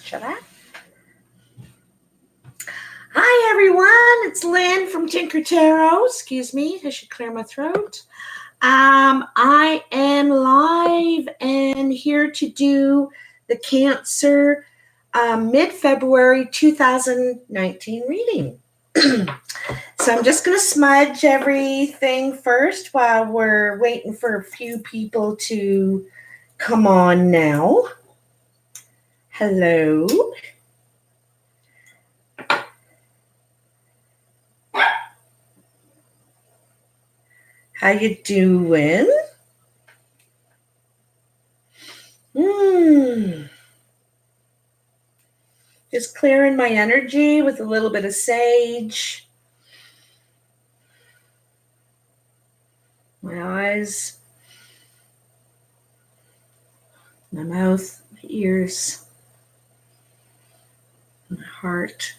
Shut up. Hi, everyone. It's Lynn from Tinker Tarot. Excuse me. I should clear my throat. I am live and here to do the Cancer mid-February 2019 reading. So I'm just going to smudge everything first while we're waiting for a few people to come on now. Hello. How you doing? Just clearing my energy with a little bit of sage. My eyes, my mouth, my ears, my heart.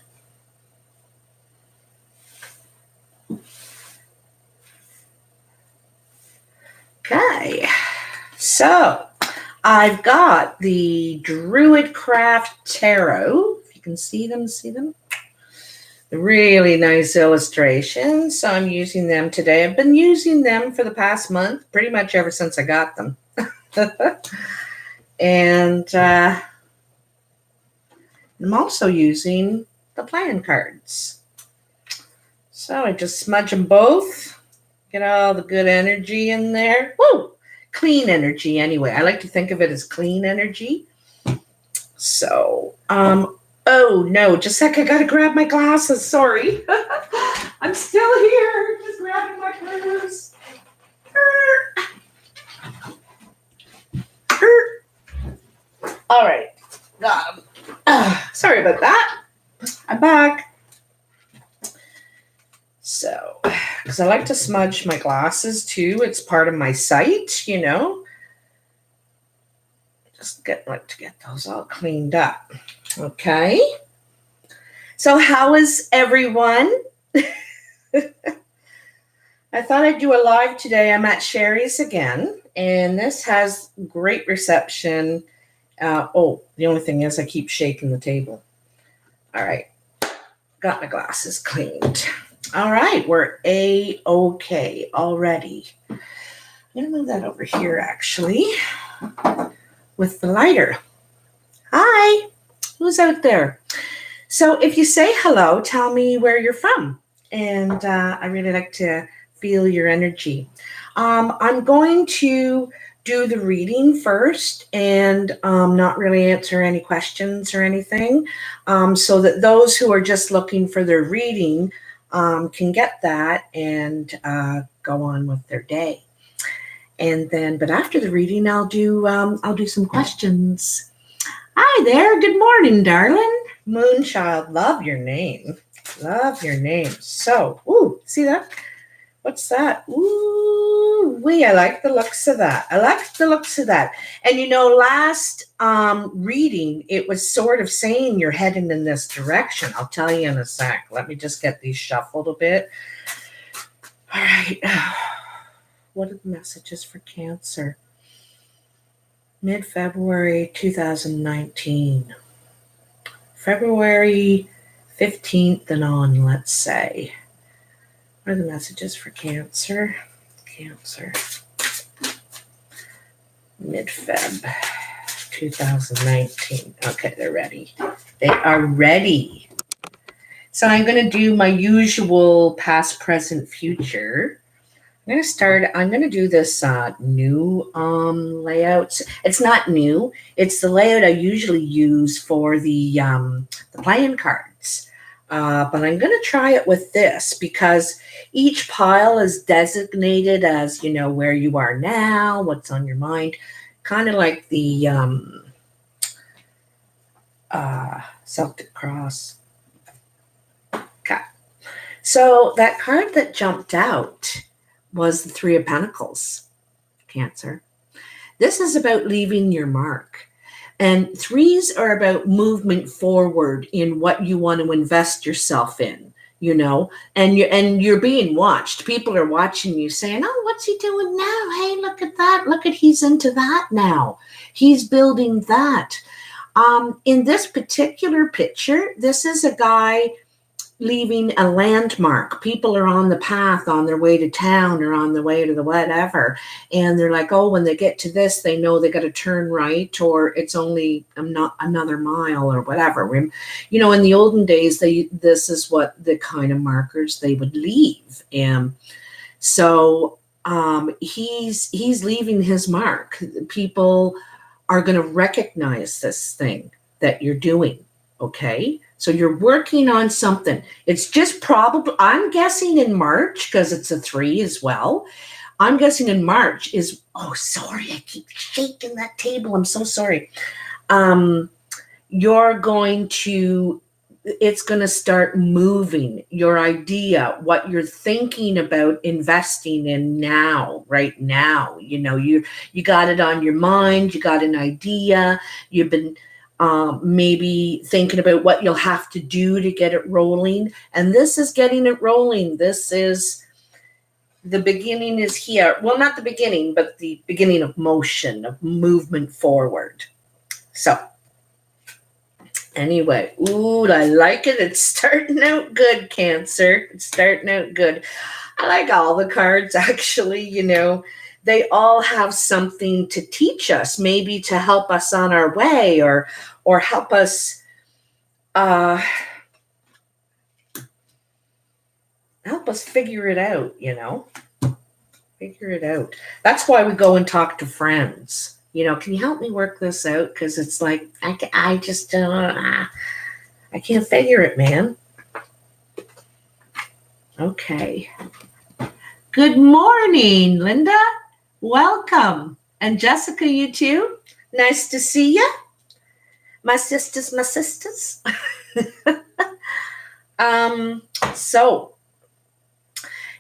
Okay, so I've got the Druid Craft Tarot. If you can see them, really nice illustrations. So I'm using them today. I've been using them for the past month, pretty much ever since I got them. And I'm also using the playing cards. So I just smudge them both. Get all the good energy in there. Woo! Clean energy anyway. I like to think of it as clean energy. So, oh no, just a sec. I gotta grab my glasses. Sorry. I'm still here. Just grabbing my purse. All right. Got them. Sorry about that. I'm back. So, because I like to smudge my glasses too. It's part of my sight, you know. Just like to get those all cleaned up. Okay. So how is everyone? I thought I'd do a live today. I'm at Sherry's again, and this has great reception. The only thing is I keep shaking the table. All right. Got my glasses cleaned. All right, we're A-okay already. I'm going to move that over here, actually, with the lighter. Hi, who's out there? So if you say hello, tell me where you're from. And I really like to feel your energy. I'm going to do the reading first and not really answer any questions or anything, so that those who are just looking for their reading can get that and go on with their day. And then, but after the reading, I'll do some questions. Hi there. Good morning, darling. Moonchild, love your name. Love your name. So, see that? What's that? I like the looks of that. And you know, last reading, it was sort of saying you're heading in this direction. I'll tell you in a sec. Let me just get these shuffled a bit. All right. What are the messages for Cancer? Mid-February 2019. February 15th and on, let's say. What are the messages for Cancer? Cancer. Mid-Feb 2019. Okay, they're ready. They are ready. So I'm going to do my usual past, present, future. I'm going to do this new layout. It's not new. It's the layout I usually use for the playing cards. But I'm going to try it with this because each pile is designated as, you know, where you are now, what's on your mind, kind of like the Celtic Cross. Okay. So that card that jumped out was the Three of Pentacles, Cancer. This is about leaving your mark. And threes are about movement forward in what you want to invest yourself in, you know, and you're being watched. People are watching you saying, oh, what's he doing now? Hey, look at that. Look at, he's into that now. He's building that. In this particular picture, this is a guy leaving a landmark. People are on the path on their way to town or on the way to the whatever. And they're like, oh, when they get to this, they know they got to turn right, or it's only another mile or whatever. You know, in the olden days, this is what the kind of markers they would leave. And so he's leaving his mark. People are going to recognize this thing that you're doing. Okay. So you're working on something. It's just probably, I'm guessing in March, because it's a 3 as well. I'm guessing in March is, oh, sorry, I keep shaking that table. I'm so sorry. You're going to, it's going to start moving your idea, what you're thinking about investing in now, right now. You know, you got it on your mind, you got an idea, you've been maybe thinking about what you'll have to do to get it rolling. And this is getting it rolling. This is, the beginning is here. Well, not the beginning, but the beginning of motion, of movement forward. So anyway, ooh, I like it. It's starting out good, Cancer. It's starting out good. I like all the cards, actually. You know, they all have something to teach us, maybe to help us on our way, or help us figure it out, you know. Figure it out. That's why we go and talk to friends. You know, can you help me work this out? Because it's like, I just I can't figure it, man. Okay. Good morning, Linda. Welcome. And Jessica, you too. Nice to see you. My sisters. So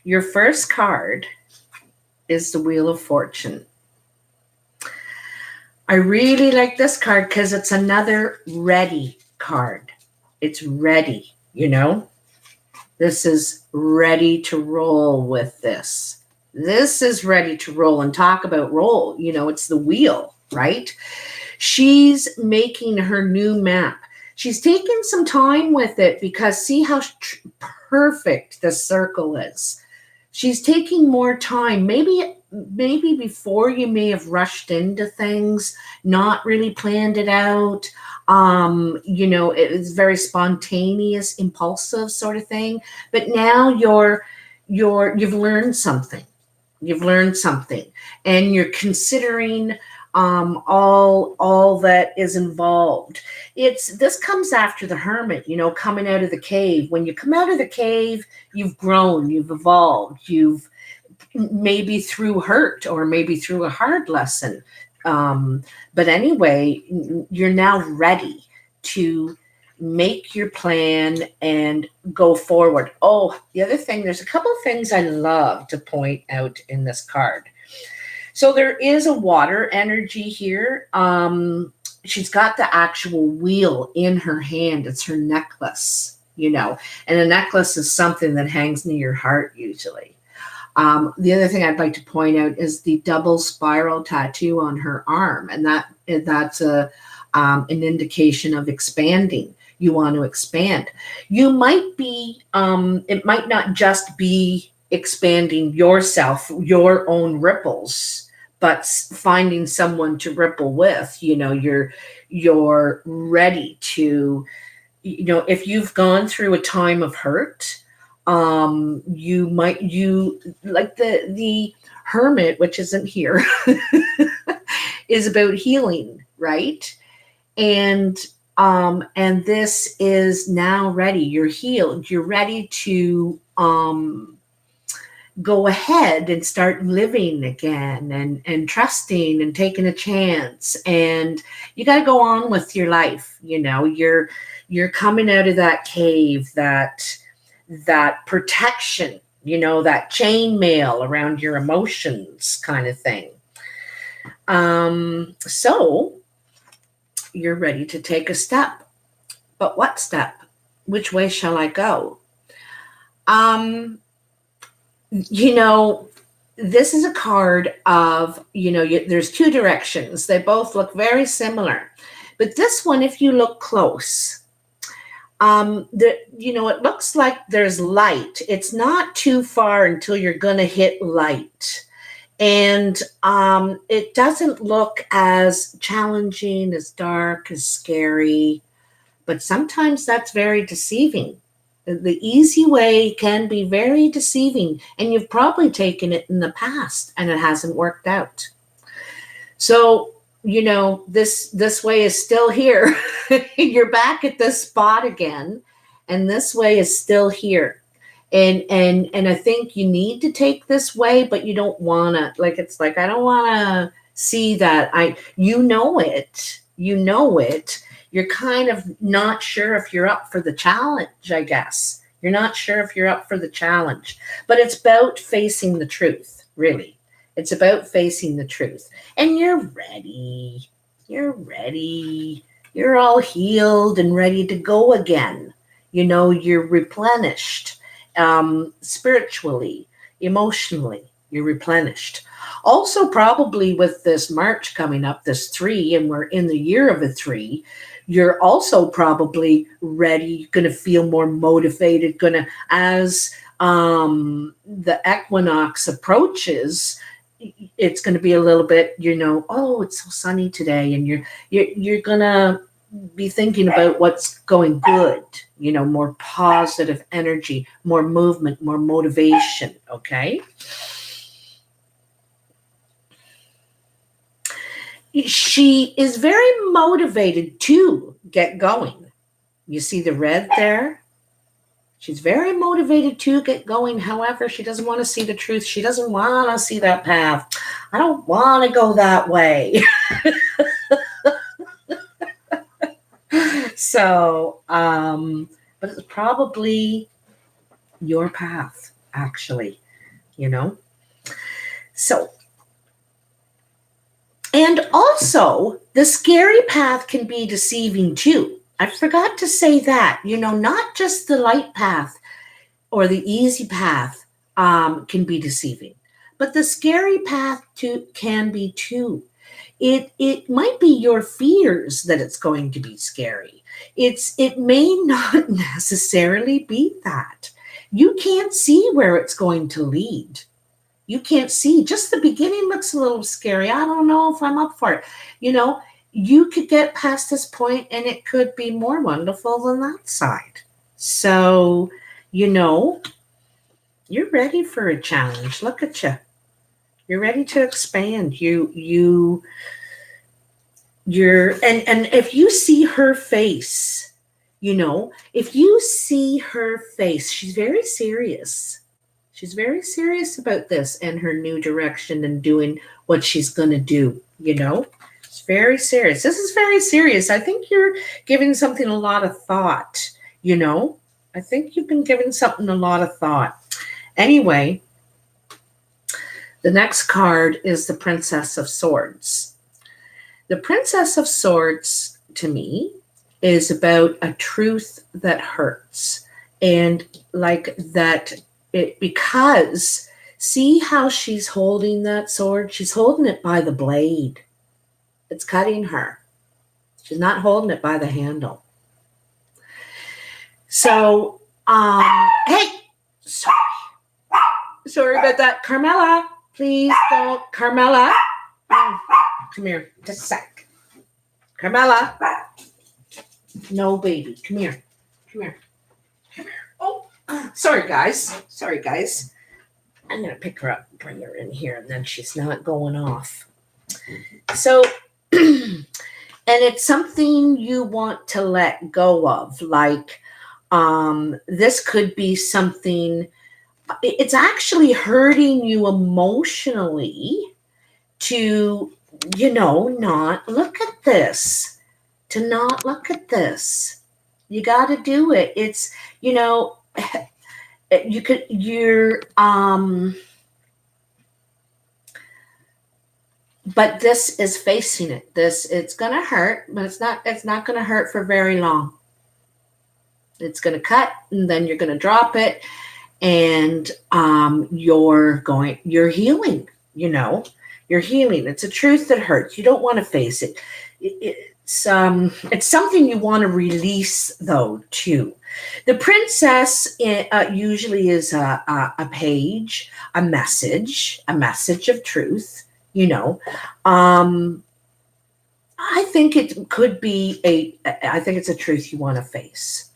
your first card is the Wheel of Fortune. I really like this card because it's another ready card. It's ready, you know. This is ready to roll with this. This is ready to roll, and talk about roll. You know, it's the wheel, right? She's making her new map. She's taking some time with it because see how perfect the circle is. She's taking more time. Maybe before you may have rushed into things, not really planned it out. You know, it was very spontaneous, impulsive sort of thing. But now you've learned something. You've learned something, and you're considering all that is involved. This comes after the hermit, you know, coming out of the cave. When you come out of the cave, you've grown, you've evolved, you've maybe through hurt or maybe through a hard lesson. But anyway, you're now ready to make your plan and go forward. Oh, the other thing, there's a couple of things I love to point out in this card. So there is a water energy here. She's got the actual wheel in her hand. It's her necklace, you know, and a necklace is something that hangs near your heart usually. The other thing I'd like to point out is the double spiral tattoo on her arm, and that's an indication of expanding. You want to expand. You might be, it might not just be expanding yourself, your own ripples, but finding someone to ripple with. You know, you're ready to, you know, if you've gone through a time of hurt, you like the hermit, which isn't here, is about healing, right? And this is now ready. You're healed. You're ready to go ahead and start living again and trusting and taking a chance. And you got to go on with your life. You know, you're coming out of that cave, that protection, you know, that chainmail around your emotions kind of thing. So you're ready to take a step. But what step? Which way shall I go? You know, this is a card of, you know, there's two directions. They both look very similar. But this one, if you look close, it looks like there's light. It's not too far until you're going to hit light. And it doesn't look as challenging, as dark, as scary. But sometimes that's very deceiving. The easy way can be very deceiving. And you've probably taken it in the past and it hasn't worked out. So, this way is still here. You're back at this spot again, and this way is still here. And I think you need to take this way, but you don't want to. It's like, I don't want to see that. You know it. You're kind of not sure if you're up for the challenge, I guess. You're not sure if you're up for the challenge. But it's about facing the truth, really. It's about facing the truth. And you're ready. You're ready. You're all healed and ready to go again. You're replenished spiritually, emotionally. You're replenished. Also, probably with this March coming up, this 3, and we're in the year of a 3, you're also probably ready, going to feel more motivated, as the equinox approaches, it's going to be a little bit, oh, it's so sunny today, and you're going to be thinking about what's going good, more positive energy, more movement, more motivation, okay? She is very motivated to get going. You see the red there? She's very motivated to get going. However, she doesn't want to see the truth. She doesn't want to see that path. I don't want to go that way. So, but it's probably your path, actually, So, and also, the scary path can be deceiving too. I forgot to say that, not just the light path or the easy path can be deceiving, but the scary path can be too. It might be your fears that it's going to be scary. It may not necessarily be that. You can't see where it's going to lead. You can't see. Just the beginning looks a little scary. I don't know if I'm up for it. You could get past this point and it could be more wonderful than that side. So, you're ready for a challenge. Look at you. You're ready to expand. You're and if you see her face, if you see her face, she's very serious. She's very serious about this and her new direction and doing what she's going to do, It's very serious. This is very serious. I think you're giving something a lot of thought, I think you've been giving something a lot of thought. Anyway, the next card is the Princess of Swords. The Princess of Swords, to me, is about a truth that hurts. And because see how she's holding that sword? She's holding it by the blade. It's cutting her. She's not holding it by the handle. So, hey, sorry about that. Carmela, please don't. Carmela, come here, just a sec. Carmela, no baby, come here. Oh, sorry guys. I'm going to pick her up and bring her in here, and then she's not going off. So, and it's something you want to let go of. This could be something, it's actually hurting you emotionally to, not look at this. To not look at this. You got to do it. It's, but this is facing it. It's going to hurt, but it's not going to hurt for very long. It's going to cut, and then you're going to drop it, and you're healing, you're healing. It's a truth that hurts. You don't want to face it. it's something you want to release, though, too. The princess usually is a page, a message of truth, you know. I think it could be I think it's a truth you want to face.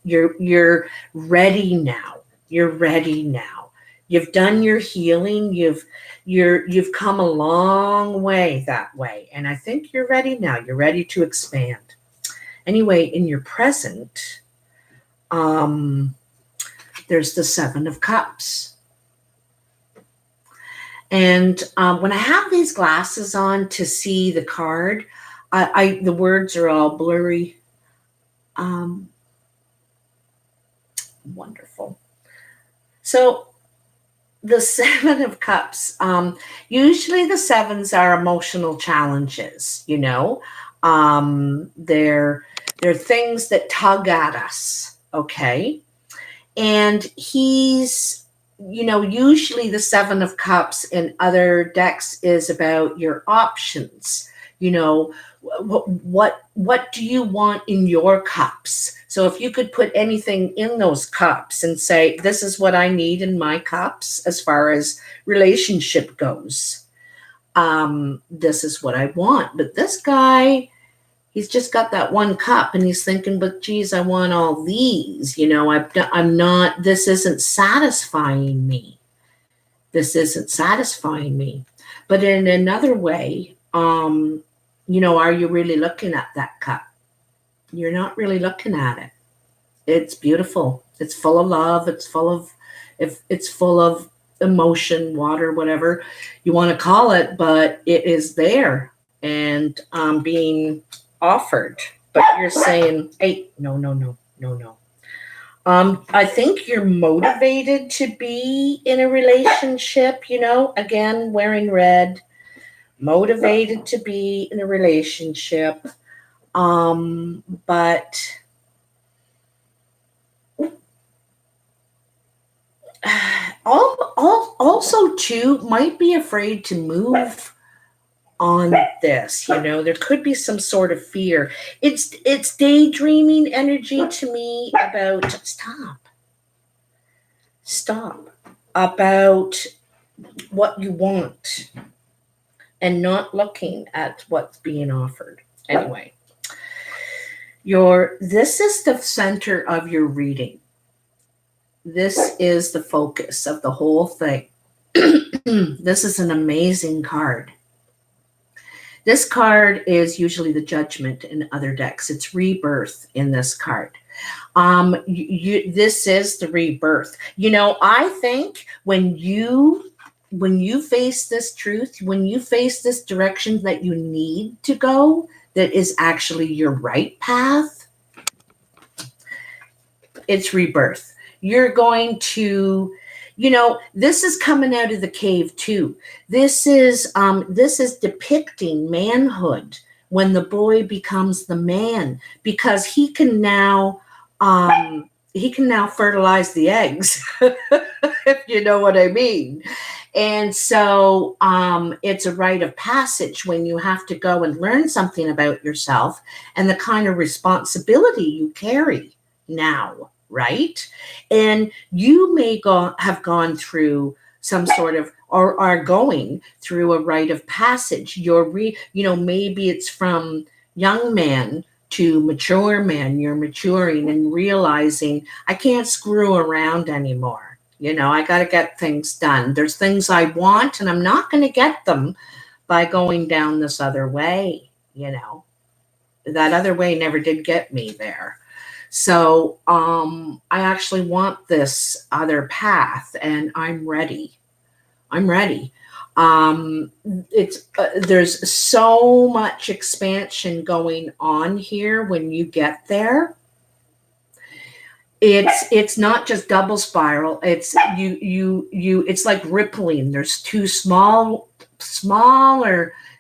You're ready now. You're ready now. You've done your healing. You've come a long way that way. And I think you're ready now. You're ready to expand. Anyway, in your present, there's the Seven of Cups. And when I have these glasses on to see the card, the words are all blurry. Wonderful. So the Seven of Cups, usually the sevens are emotional challenges, you know. They're things that tug at us, okay? And he's, you know, usually the Seven of Cups in other decks is about your options. You know, what do you want in your cups? So if you could put anything in those cups and say, this is what I need in my cups as far as relationship goes. This is what I want. But this guy, he's just got that one cup and he's thinking, but geez, I want all these, you know, I'm not, this isn't satisfying me. This isn't satisfying me. But in another way, you know, are you really looking at that cup? You're not really looking at it. It's beautiful. It's full of love. It's full of emotion, water, whatever you want to call it, but it is there and being offered. But you're saying, hey, no. I think you're motivated to be in a relationship, you know, again, wearing red, motivated to be in a relationship. But also too, might be afraid to move on this, you know. There could be some sort of fear. It's daydreaming energy to me about stop about what you want and not looking at what's being offered. Anyway, this is the center of your reading. This is the focus of the whole thing. This is an amazing card. This card is usually the Judgment in other decks. It's rebirth in this card. This is the rebirth. You know, I think when you face this truth, when you face this direction that you need to go, that is actually your right path, it's rebirth. You're going to, you know, this is coming out of the cave too. This is depicting manhood when the boy becomes the man, because he can now fertilize the eggs, if you know what I mean. And so it's a rite of passage when you have to go and learn something about yourself and the kind of responsibility you carry now, right? And you may have gone through some sort of, or are going through a rite of passage. You know, maybe it's from young man to mature man. You're maturing and realizing I can't screw around anymore. You know, I got to get things done. There's things I want and I'm not going to get them by going down this other way. You know, that other way never did get me there. So I actually want this other path and I'm ready. There's so much expansion going on here when you get there. It's not just double spiral. It's it's like rippling. There's two smaller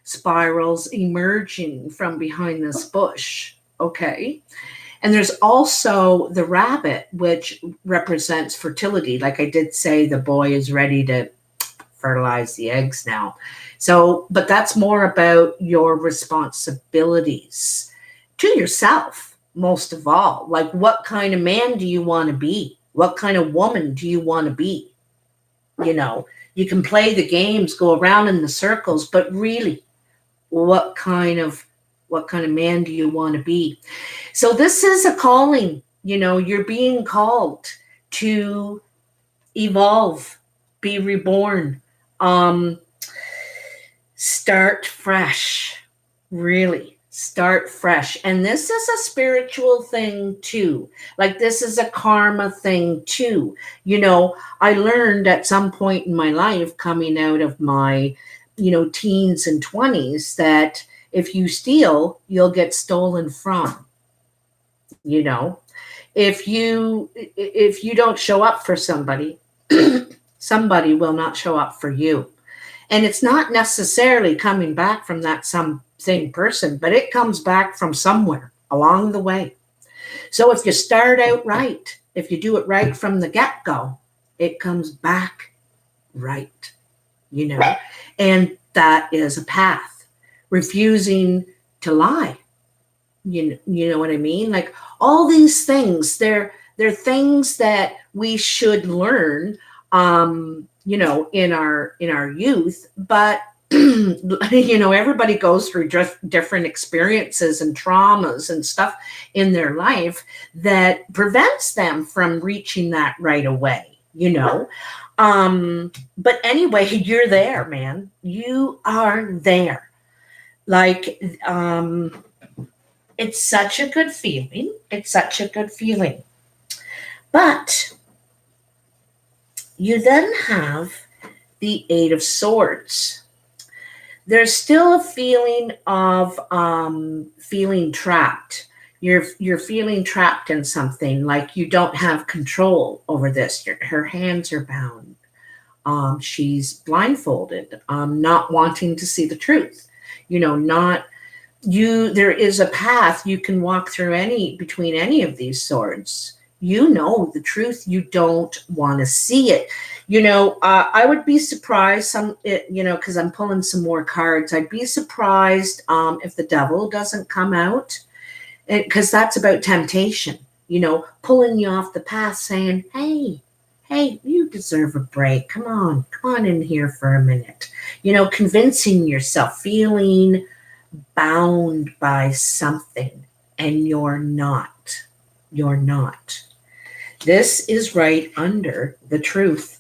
spirals emerging from behind this bush. Okay. And there's also the rabbit, which represents fertility. Like I did say, the boy is ready to fertilize the eggs now. So, but that's more about your responsibilities to yourself, most of all. Like, what kind of man do you want to be? What kind of woman do you want to be? You know, you can play the games, go around in the circles, but really, what kind of man do you want to be? So this is a calling. You know, you're being called to evolve, be reborn, start fresh, really start fresh. And this is a spiritual thing too. Like, this is a karma thing too. You know, I learned at some point in my life, coming out of my, you know, teens and 20s, that if you steal, you'll get stolen from. You know, if you don't show up for somebody, somebody will not show up for you. And it's not necessarily coming back from that same person, but it comes back from somewhere along the way. So if you start out right, if you do it right from the get-go, it comes back right, you know. And that is a path. Refusing to lie. You know what I mean? Like, all these things, they're things that we should learn, you know, in our youth. But you know, everybody goes through different experiences and traumas and stuff in their life that prevents them from reaching that right away, you know. But anyway, you're there, man. You are there. Like, it's such a good feeling. It's such a good feeling. But you then have the Eight of Swords. There's still a feeling of feeling trapped. You're feeling trapped in something, like you don't have control over this. Her hands are bound. She's blindfolded, not wanting to see the truth. You know, not you. There is a path you can walk through between any of these swords. You know the truth. You don't want to see it. You know, I would be surprised, you know, because I'm pulling some more cards. I'd be surprised if the devil doesn't come out, because that's about temptation, you know, pulling you off the path, saying, hey, you deserve a break. Come on in here for a minute. You know, convincing yourself, feeling bound by something, and you're not. You're not. This is right under the truth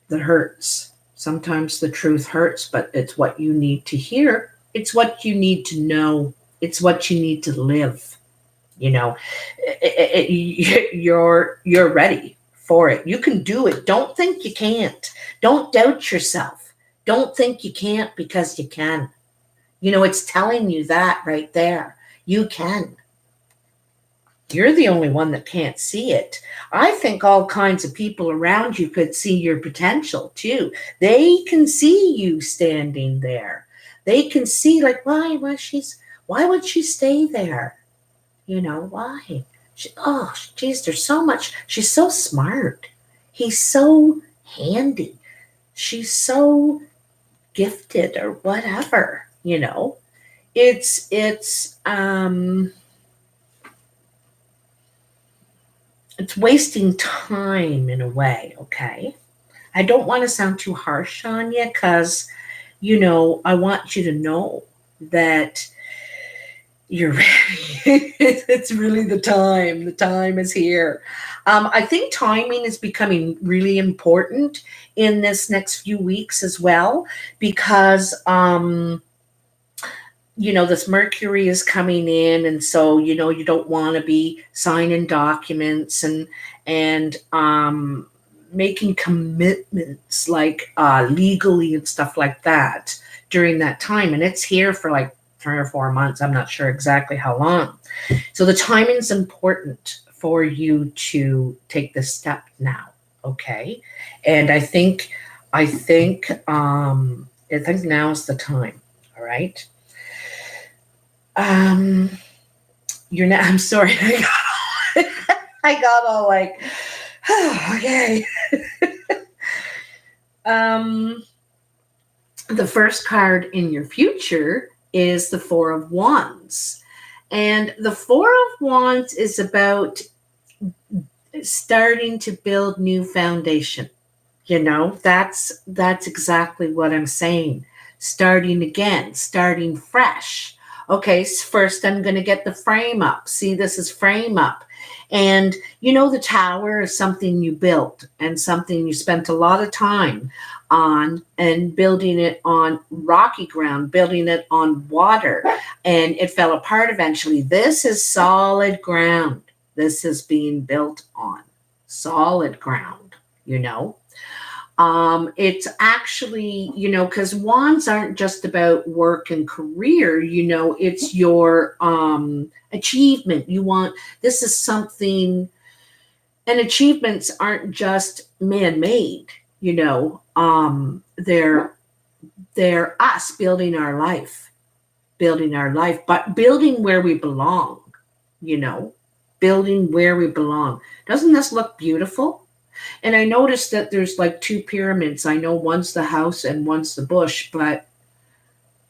that hurts. Sometimes the truth hurts, but it's what you need to hear. It's what you need to know. It's what you need to live. You know, you're ready for it. You can do it. Don't think you can't. Don't doubt yourself. Don't think you can't, because you can. You know, it's telling you that right there. You can. You're the only one that can't see it. I think all kinds of people around you could see your potential too. They can see you standing there. They can see, like, why would she stay there? You know, why? Geez, there's so much. She's so smart. He's so handy. She's so gifted, or whatever, you know. It's wasting time in a way, okay? I don't want to sound too harsh on you, because, you know, I want you to know that you're ready. It's really the time. The time is here. I think timing is becoming really important in this next few weeks as well, because you know, this Mercury is coming in, and so, you know, you don't want to be signing documents and making commitments, like legally and stuff like that during that time. And it's here for like 3 or 4 months. I'm not sure exactly how long. So the timing is important for you to take this step now, okay? And I think now is the time. All right. You're not. I'm sorry. I got all like, oh, okay. The first card in your future is the Four of Wands, And the Four of Wands is about starting to build new foundation. That's exactly what I'm saying. Starting again, starting fresh. Okay, first I'm going to get the frame up. See, this is frame up. And the tower is something you built and something you spent a lot of time on, and building it on rocky ground, building it on water, and it fell apart eventually. This is solid ground. This is being built on solid ground, It's actually, because wands aren't just about work and career, it's your achievement. This is something, and achievements aren't just man-made, they're us building our life, but building where we belong, building where we belong. Doesn't this look beautiful? And I noticed that there's like two pyramids. I know one's the house and one's the bush, but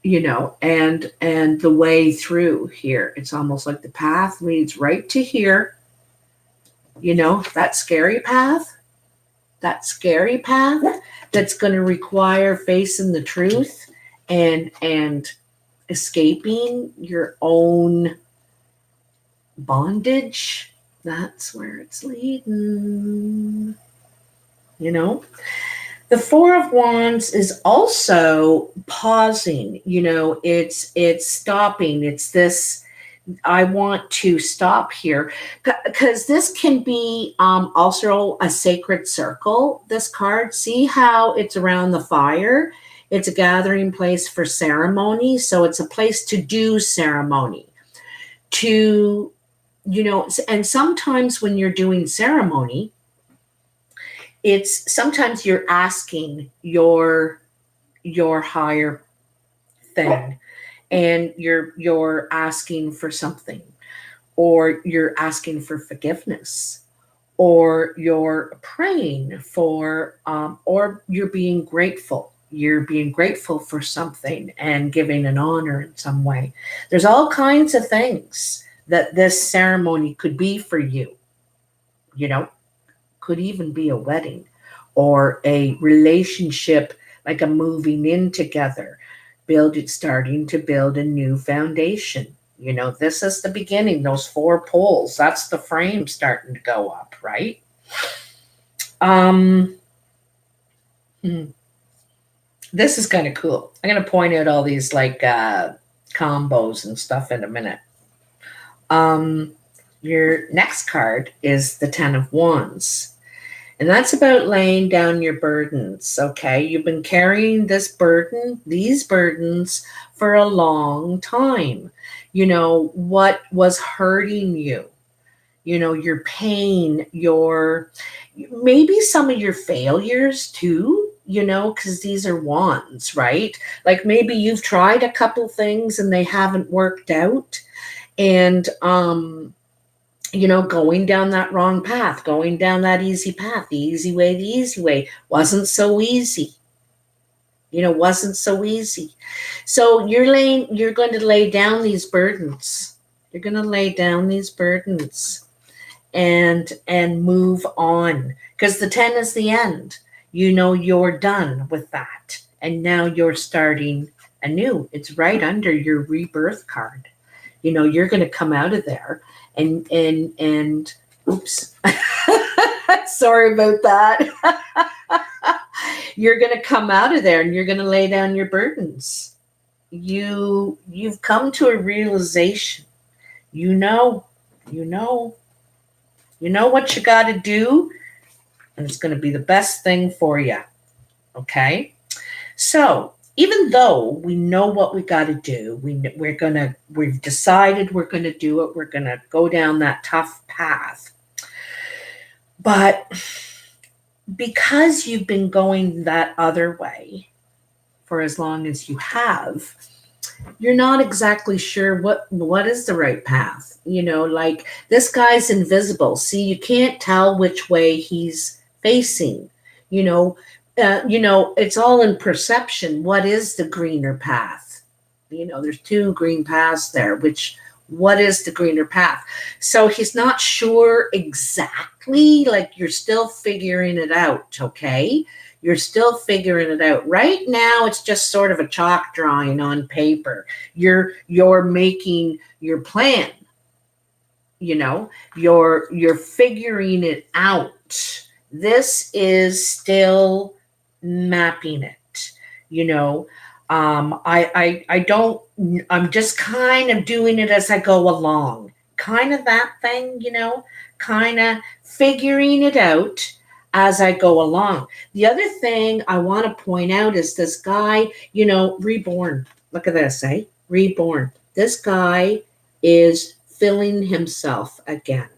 and the way through here, it's almost like the path leads right to here. That scary path that's going to require facing the truth and escaping your own bondage. That's where it's leading. The Four of Wands is also pausing. It's stopping. It's this, I want to stop here, because this can be also a sacred circle. This card, see how it's around the fire? It's a gathering place for ceremony. So it's a place to do ceremony, and sometimes when you're doing ceremony, sometimes you're asking your higher thing, and you're asking for something, or you're asking for forgiveness, or you're praying for, or you're being grateful. You're being grateful for something and giving an honor in some way. There's all kinds of things that this ceremony could be for you. Could even be a wedding or a relationship, like a moving in together, starting to build a new foundation. This is the beginning. Those 4 poles, that's the frame starting to go up, right? This is kind of cool. I'm going to point out all these like combos and stuff in a minute. Your next card is the 10 of Wands. And that's about laying down your burdens, okay? You've been carrying these burdens for a long time. What was hurting you, your pain, maybe some of your failures too, because these are wands, right? Like maybe you've tried a couple things and they haven't worked out. And, going down that wrong path, going down that easy path, the easy way wasn't so easy. Wasn't so easy. So you're going to lay down these burdens. You're going to lay down these burdens and move on, because the 10 is the end. You're done with that. And now you're starting anew. It's right under your rebirth card. You're going to come out of there and oops, sorry about that. You're going to come out of there and you're going to lay down your burdens. You've come to a realization. You know what you got to do, and it's going to be the best thing for you. Okay? So, even though we know what we got to do, we've decided we're going to do it. We're going to go down that tough path. But because you've been going that other way for as long as you have, you're not exactly sure what is the right path. Like this guy's invisible. See, you can't tell which way he's facing. It's all in perception. What is the greener path? There's 2 green paths there. Which What is the greener path? So he's not sure exactly, like you're still figuring it out, okay? You're still figuring it out. Right now, it's just sort of a chalk drawing on paper. You're making your plan, you know, you're figuring it out. This is still mapping it, you know. I don't, I'm just kind of doing it as I go along, kind of that thing, you know, kind of figuring it out as I go along. The other thing I want to point out is this guy, you know, reborn. Look at this, eh? Reborn. This guy is filling himself again.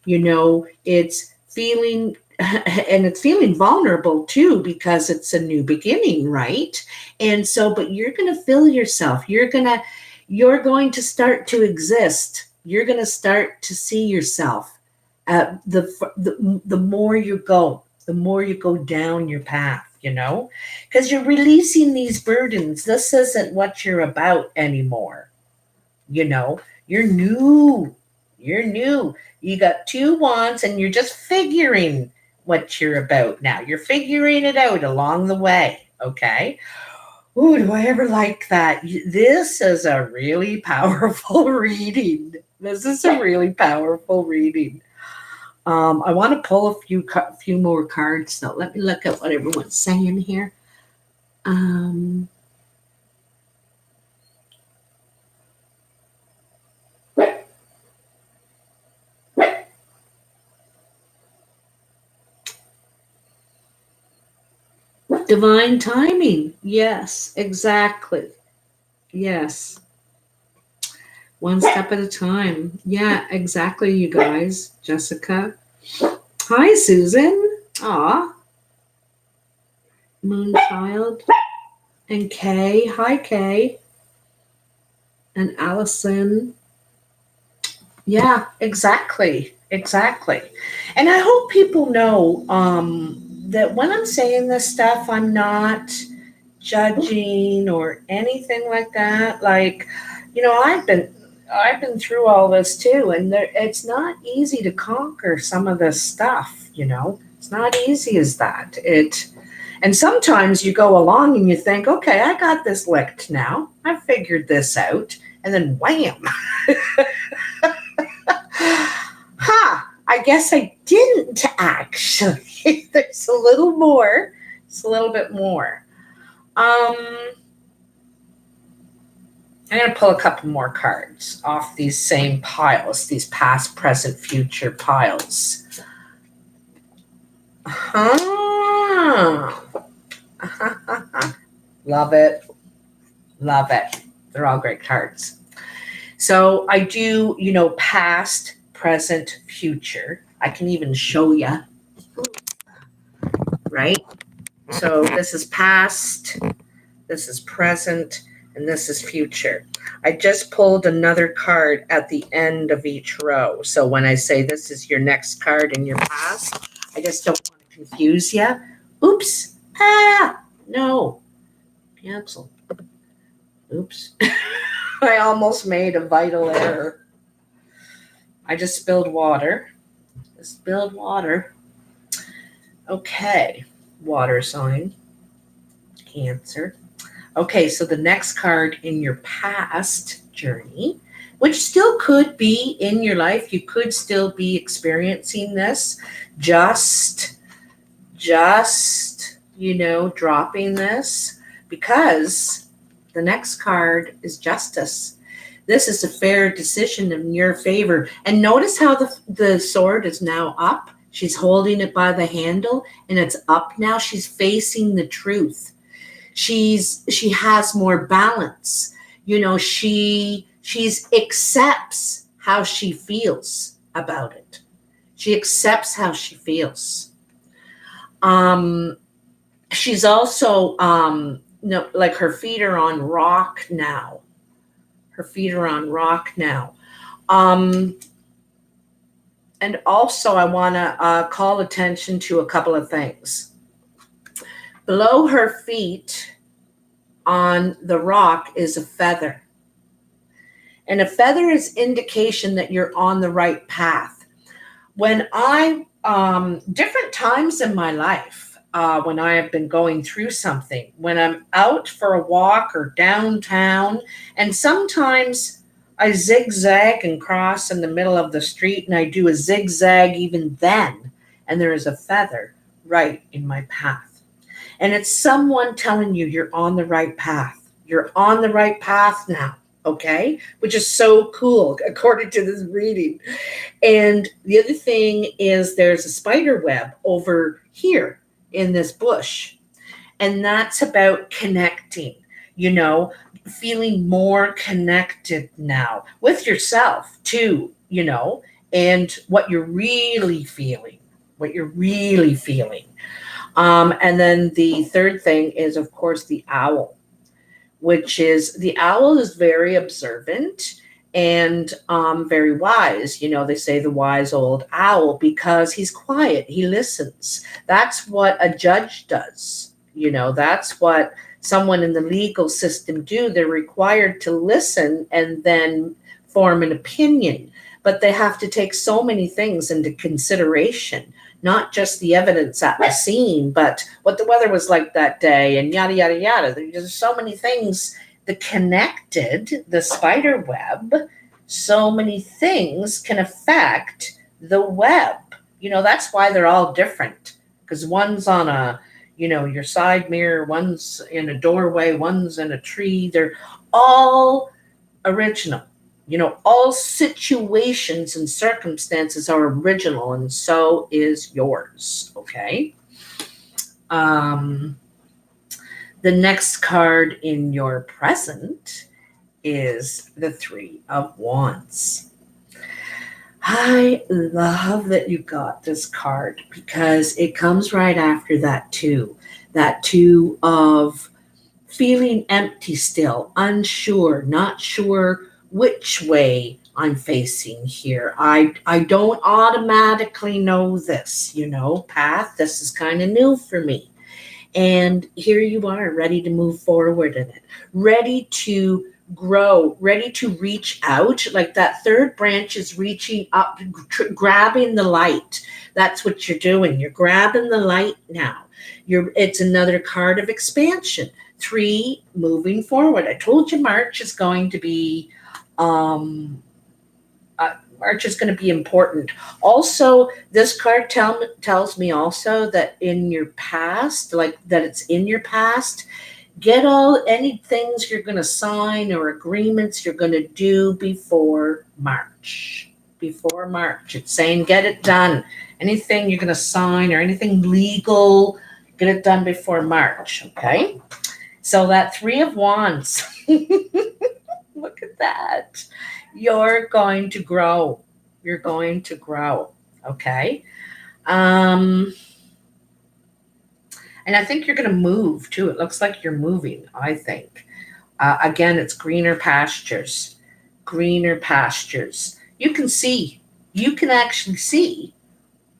You know, it's feeling, and it's feeling vulnerable too, because it's a new beginning, right? And so, but you're going to fill yourself. You're going to start to exist. You're going to start to see yourself. The more you go, the more you go down your path, you know, because you're releasing these burdens. This isn't what you're about anymore. You know, you're new. You're new. You got 2 wands and you're just figuring what you're about now. You're figuring it out along the way. Okay. Ooh, do I ever like that? This is a really powerful reading. This is a really powerful reading. I want to pull a few more cards. So let me look at what everyone's saying here. Divine timing. Yes, exactly. Yes. One step at a time. Yeah, exactly, you guys. Jessica. Hi, Susan. Aw. Moonchild. And Kay. Hi, Kay. And Allison. Yeah, exactly. Exactly. And I hope people know that when I'm saying this stuff, I'm not judging or anything like that. Like, you know, I've been through all this too, and it's not easy to conquer some of this stuff. You know, it's not easy as that. And sometimes you go along and you think, okay, I got this licked now. I figured this out, and then wham. I guess I didn't actually. There's a little more. It's a little bit more. I'm going to pull a couple more cards off these same piles, these past, present, future piles. Love it. Love it. They're all great cards. So I do, you know, past, present, future. I can even show you. Right? So this is past, this is present, and this is future. I just pulled another card at the end of each row. So when I say this is your next card in your past, I just don't want to confuse you. Oops. No. Cancel. Oops. I almost made a vital error. I just spilled water. Okay. Water sign. Cancer. Okay, so the next card in your past journey, which still could be in your life, you could still be experiencing this, just, you know, dropping this, because the next card is justice. This is a fair decision in your favor. And notice how the sword is now up. She's holding it by the handle and it's up now. She's facing the truth. She has more balance. You know, she's accepts how she feels about it. She accepts how she feels. She's also no, like her feet are on rock now. And also I want to call attention to a couple of things. Below her feet on the rock is a feather. And a feather is indication that you're on the right path. When different times in my life, when I have been going through something, when I'm out for a walk or downtown, and sometimes I zigzag and cross in the middle of the street, and I do a zigzag even then, and there is a feather right in my path. And it's someone telling you you're on the right path. You're on the right path now, okay? Which is so cool, according to this reading. And the other thing is there's a spider web over here in this bush. And that's about connecting, feeling more connected now with yourself too, and what you're really feeling, And then the third thing is, of course, the owl, the owl is very observant and very wise. They say the wise old owl because he's quiet. He listens. That's what a judge does. That's what someone in the legal system do. They're required to listen and then form an opinion. But they have to take so many things into consideration, not just the evidence at the scene, but what the weather was like that day and yada, yada, yada. There's so many things that connected the spider web. So many things can affect the web. That's why they're all different, because one's on your side mirror, one's in a doorway, one's in a tree. They're all original. All situations and circumstances are original, and so is yours, okay? The next card in your present is the Three of Wands. I love that you got this card because it comes right after that two of feeling empty still, unsure, not sure which way I'm facing here. I don't automatically know this, path. This is kind of new for me. And here you are, ready to move forward in it, ready to grow, ready to reach out. Like that third branch is reaching up, grabbing the light. That's what you're doing. You're grabbing the light now. It's another card of expansion. 3, moving forward. I told you March is going to be important. Also, this card tells me also that in your past, get any things you're going to sign or agreements you're going to do before March. It's saying get it done. Anything you're going to sign or anything legal, get it done before March, okay? So that 3 of Wands, look at that. You're going to grow. Okay? And I think you're going to move too. It looks like you're moving, I think. Again, it's greener pastures. You can actually see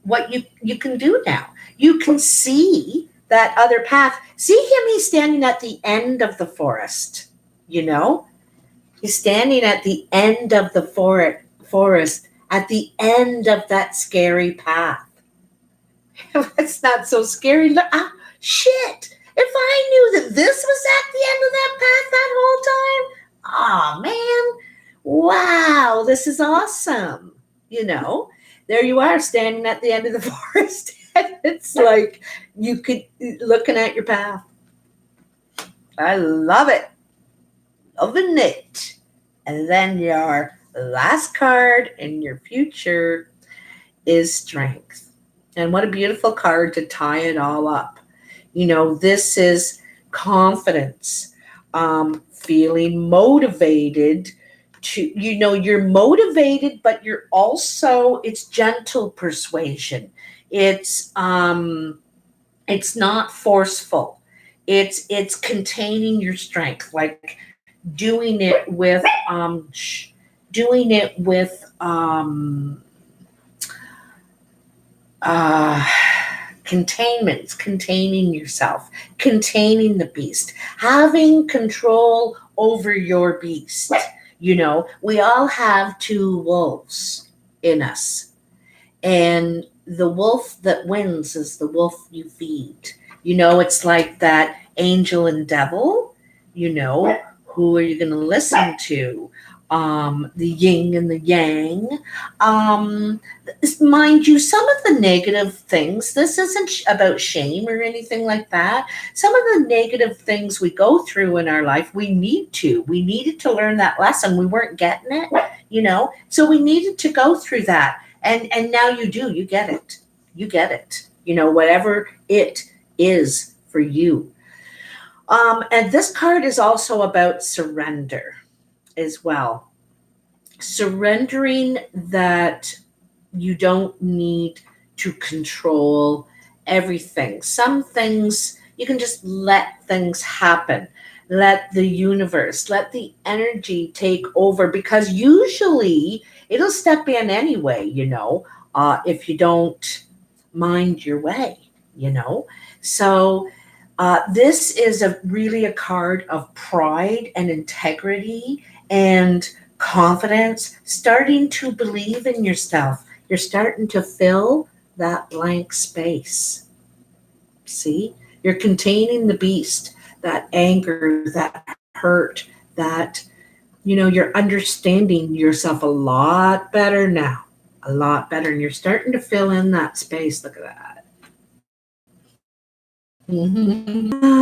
what you can do now. You can see that other path. See him, he's standing at the end of the forest, He's standing at the end of the forest, at the end of that scary path. It's not so scary. Shit. If I knew that this was at the end of that path that whole time, oh man, wow, this is awesome. There you are standing at the end of the forest. It's like you could looking at your path. I love it. Loving it. And then your last card in your future is Strength. And what a beautiful card to tie it all up. This is confidence, feeling motivated to, you're motivated, but you're also, it's gentle persuasion. It's not forceful. It's containing your strength, like doing it with containment, containing yourself, containing the beast, having control over your beast. We all have two wolves in us. And the wolf that wins is the wolf you feed. It's like that angel and devil. Who are you going to listen to? The yin and the yang. Um, Mind you, some of the negative things, this isn't about shame or anything like that. Some of the negative things we go through in our life, we needed to learn that lesson. We weren't getting it, so we needed to go through that. And now you get it. Whatever it is for you. And this card is also about surrender as well. Surrendering that you don't need to control everything. Some things you can just let things happen. Let the universe, let the energy take over, because usually it'll step in anyway, if you don't mind your way, So this is really a card of pride and integrity and confidence, starting to believe in yourself. You're starting to fill that blank space. See? You're containing the beast, that anger, that hurt, that, you're understanding yourself a lot better now. A lot better. And you're starting to fill in that space. Look at that. Mm-hmm.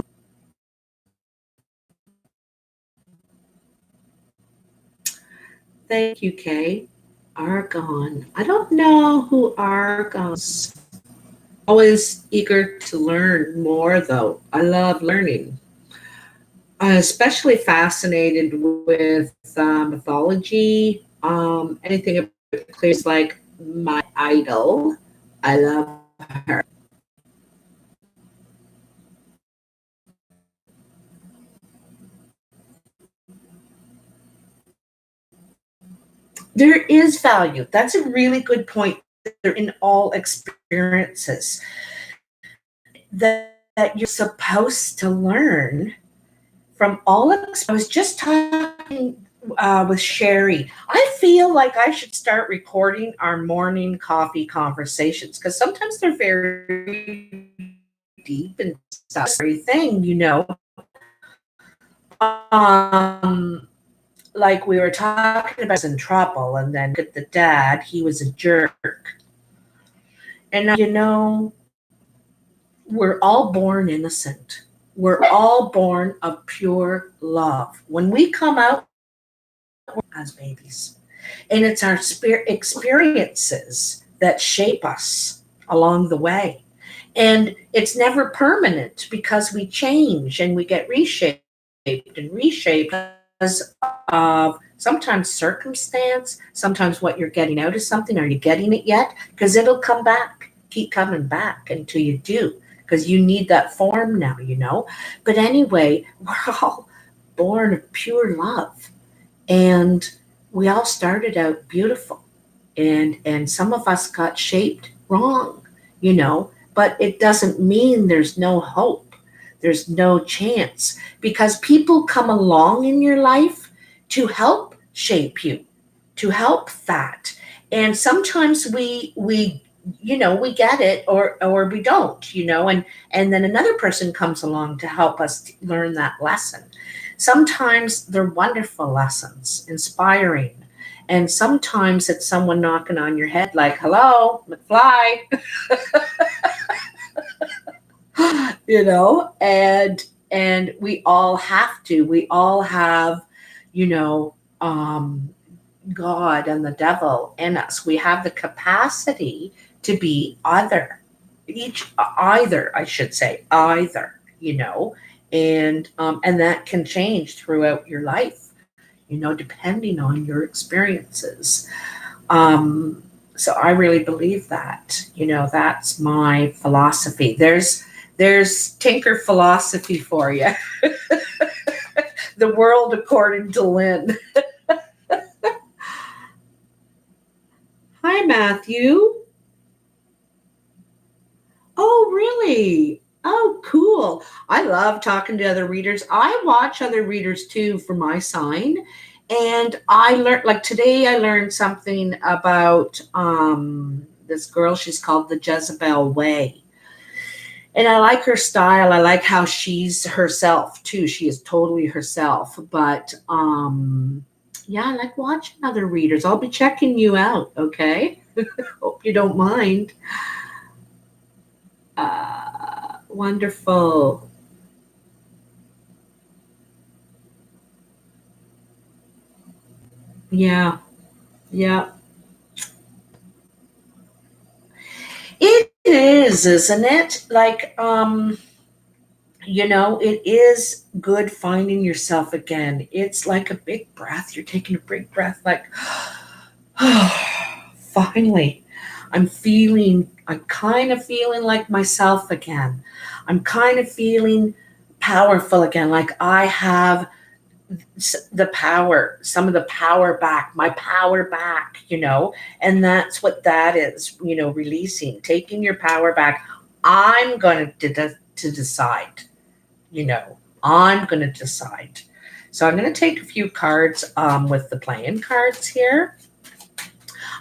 Thank you, Kay. Argon. I don't know who Argon's. Always eager to learn more, though. I love learning. I'm especially fascinated with mythology. Anything about clears like my idol. I love her. There is value. That's a really good point. They're in all experiences that you're supposed to learn from all of us. I was just talking with Sherry. I feel like I should start recording our morning coffee conversations, because sometimes they're very deep and stuff. Everything, like we were talking about, in trouble, and then the dad, he was a jerk. And we're all born innocent. We're all born of pure love. When we come out as babies, and it's our experiences that shape us along the way. And it's never permanent, because we change and we get reshaped because of sometimes circumstance, sometimes what you're getting out of something. Are you getting it yet? Because it'll come back, keep coming back until you do, because you need that form now, But anyway, we're all born of pure love. And we all started out beautiful. And some of us got shaped wrong, but it doesn't mean there's no hope. There's no chance, because people come along in your life to help shape you, to help that. And sometimes we get it, or we don't, and then another person comes along to help us learn that lesson. Sometimes they're wonderful lessons, inspiring. And sometimes it's someone knocking on your head like, hello, McFly. And we all have, God and the devil in us. We have the capacity to be either, I should say, and that can change throughout your life, depending on your experiences. So I really believe that, that's my philosophy. There's Tinker philosophy for you. The world according to Lynn. Hi, Matthew. Oh, really? Oh, cool. I love talking to other readers. I watch other readers too for my sign. And I learned, like today, I learned something about this girl. She's called the Jezebel Way. And I like her style. I like how she's herself too. She is totally herself. But yeah, I like watching other readers. I'll be checking you out, okay? Hope you don't mind. Wonderful. Yeah, yeah. It is, isn't it? Like, it is good finding yourself again. It's like a big breath. You're taking a big breath, like, finally, I'm kind of feeling like myself again. I'm kind of feeling powerful again. Like I have the power, some of the power back, my power back, and that's what that is, releasing, taking your power back. I'm going to decide, I'm going to decide. So I'm going to take a few cards with the playing cards here.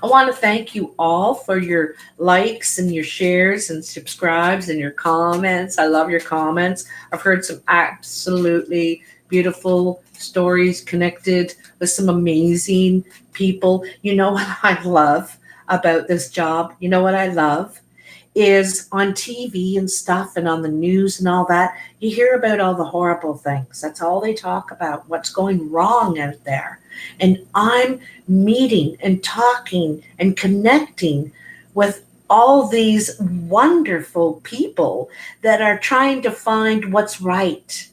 I want to thank you all for your likes and your shares and subscribes and your comments. I love your comments. I've heard some absolutely beautiful stories connected with some amazing people. You know what I love about this job? You know what I love? Is on TV and stuff and on the news and all that, you hear about all the horrible things. That's all they talk about, what's going wrong out there. And I'm meeting and talking and connecting with all these wonderful people that are trying to find what's right,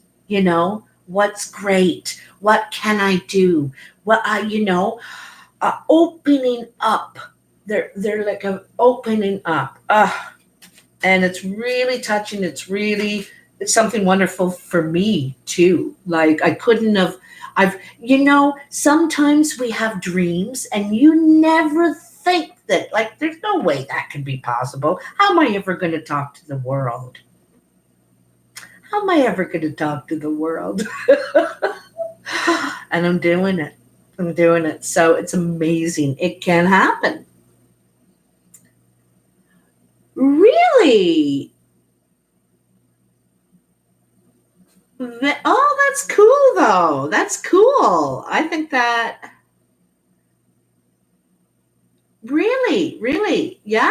what's great, what can I do, opening up. They're like opening up. And it's really touching. It's something wonderful for me too. Like I couldn't have, sometimes we have dreams and you never think that, like, there's no way that can be possible. How am I ever going to talk to the world? How am I ever going to talk to the world? And I'm doing it. So it's amazing. It can happen. Really? Oh, that's cool though. That's cool. I think that really, yeah.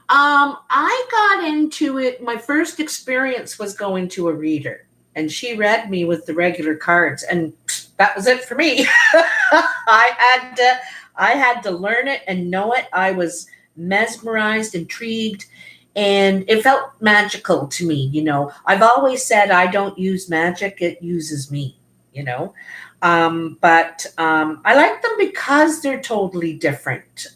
I got into it. My first experience was going to a reader, and she read me with the regular cards, and that was it for me. I had to, I had to learn it and know it. I was mesmerized, intrigued, and it felt magical to me. I've always said I don't use magic; it uses me. But I like them because they're totally different.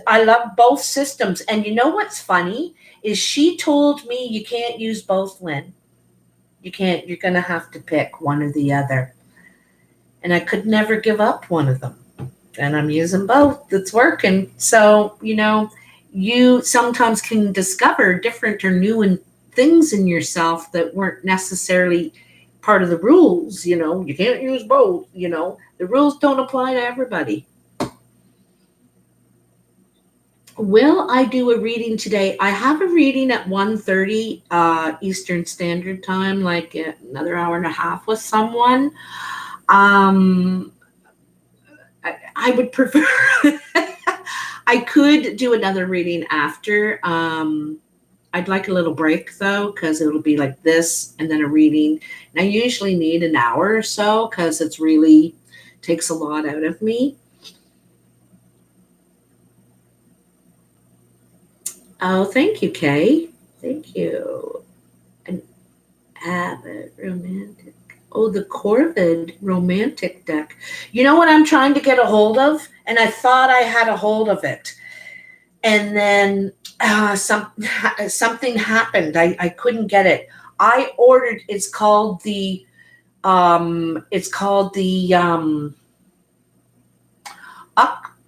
I love both systems. And you know what's funny is she told me you can't use both, Lynn. You can't, you're going to have to pick one or the other. And I could never give up one of them. And I'm using both. It's working. So, you sometimes can discover different or new things in yourself that weren't necessarily part of the rules. You can't use both. The rules don't apply to everybody. Will I do a reading today? I have a reading at 1:30 Eastern Standard Time, like another hour and a half with someone. Um, I would prefer. I could do another reading after. I'd like a little break though, because it'll be like this and then a reading. And I usually need an hour or so because it's really takes a lot out of me. Oh, thank you, Kay. Thank you. An avid romantic. Oh, the Corvid romantic deck. You know what I'm trying to get a hold of? And I thought I had a hold of it. And then something happened. I couldn't get it. I ordered, it's called the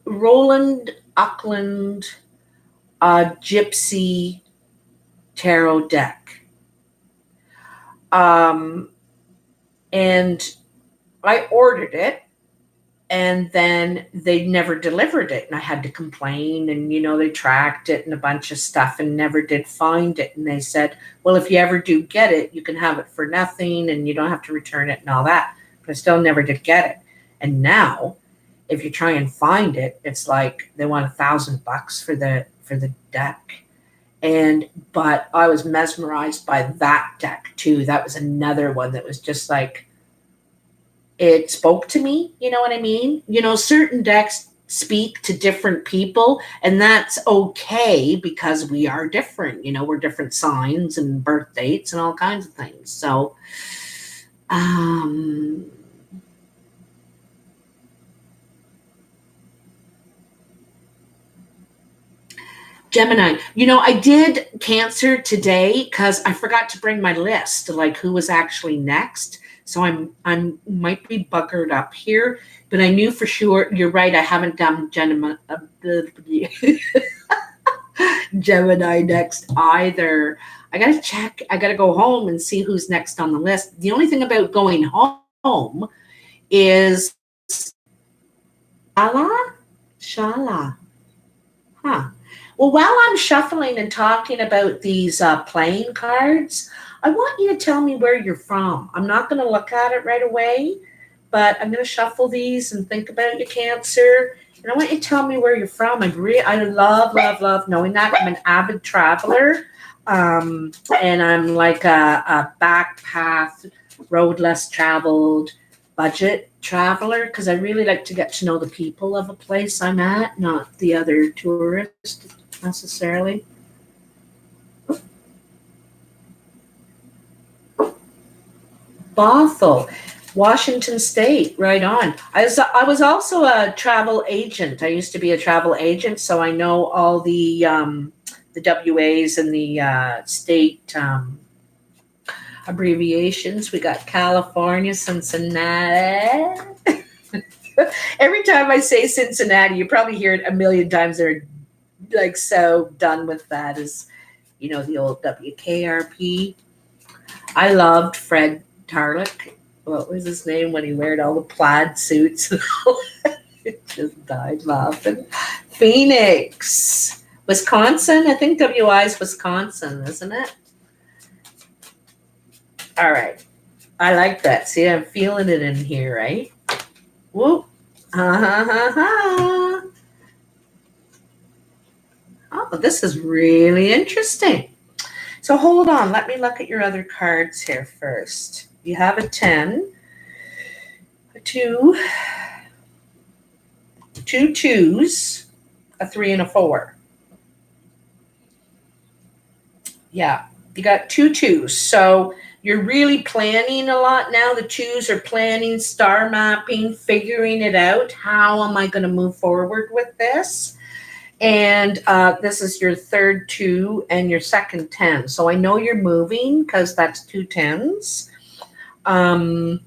Roland Auckland Gypsy Tarot deck. And I ordered it, and then they never delivered it, and I had to complain, and they tracked it and a bunch of stuff and never did find it. And they said, well, if you ever do get it, you can have it for nothing and you don't have to return it and all that. But I still never did get it. And now if you try and find it, it's like they want $1,000 for the deck. But I was mesmerized by that deck too. That was another one that was just like, it spoke to me, you know what I mean? Certain decks speak to different people, and that's okay because we are different. We're different signs and birth dates and all kinds of things. So, Gemini, I did Cancer today because I forgot to bring my list, like who was actually next. So I'm might be buggered up here, but I knew for sure. You're right. I haven't done Gemini next either. I gotta check. I gotta go home and see who's next on the list. The only thing about going home is Shala. Huh. Well, while I'm shuffling and talking about these playing cards, I want you to tell me where you're from. I'm not going to look at it right away, but I'm going to shuffle these and think about your Cancer. And I want you to tell me where you're from. I love knowing that. I'm an avid traveler, and I'm like a back path, road less traveled, budget traveler, because I really like to get to know the people of a place I'm at, not the other tourists necessarily. Bothell, Washington State, right on. I was also a travel agent. I used to be a travel agent, so I know all the WAs and the state abbreviations. We got California, Cincinnati. Every time I say Cincinnati, you probably hear it a million times. They're like so done with that, as the old WKRP. I loved Fred Tarlick. What was his name when he wore all the plaid suits? Just died laughing. Phoenix, Wisconsin. I think WI is Wisconsin, isn't it? All right. I like that. See, I'm feeling it in here, right? Whoop. Oh, this is really interesting. So hold on. Let me look at your other cards here first. You have a 10, a 2, 2 2s, a 3, and a 4. Yeah, you got 2 2s. So you're really planning a lot now. The 2s are planning, star mapping, figuring it out. How am I going to move forward with this? And this is your third 2 and your second 10. So I know you're moving because that's 2 10s. And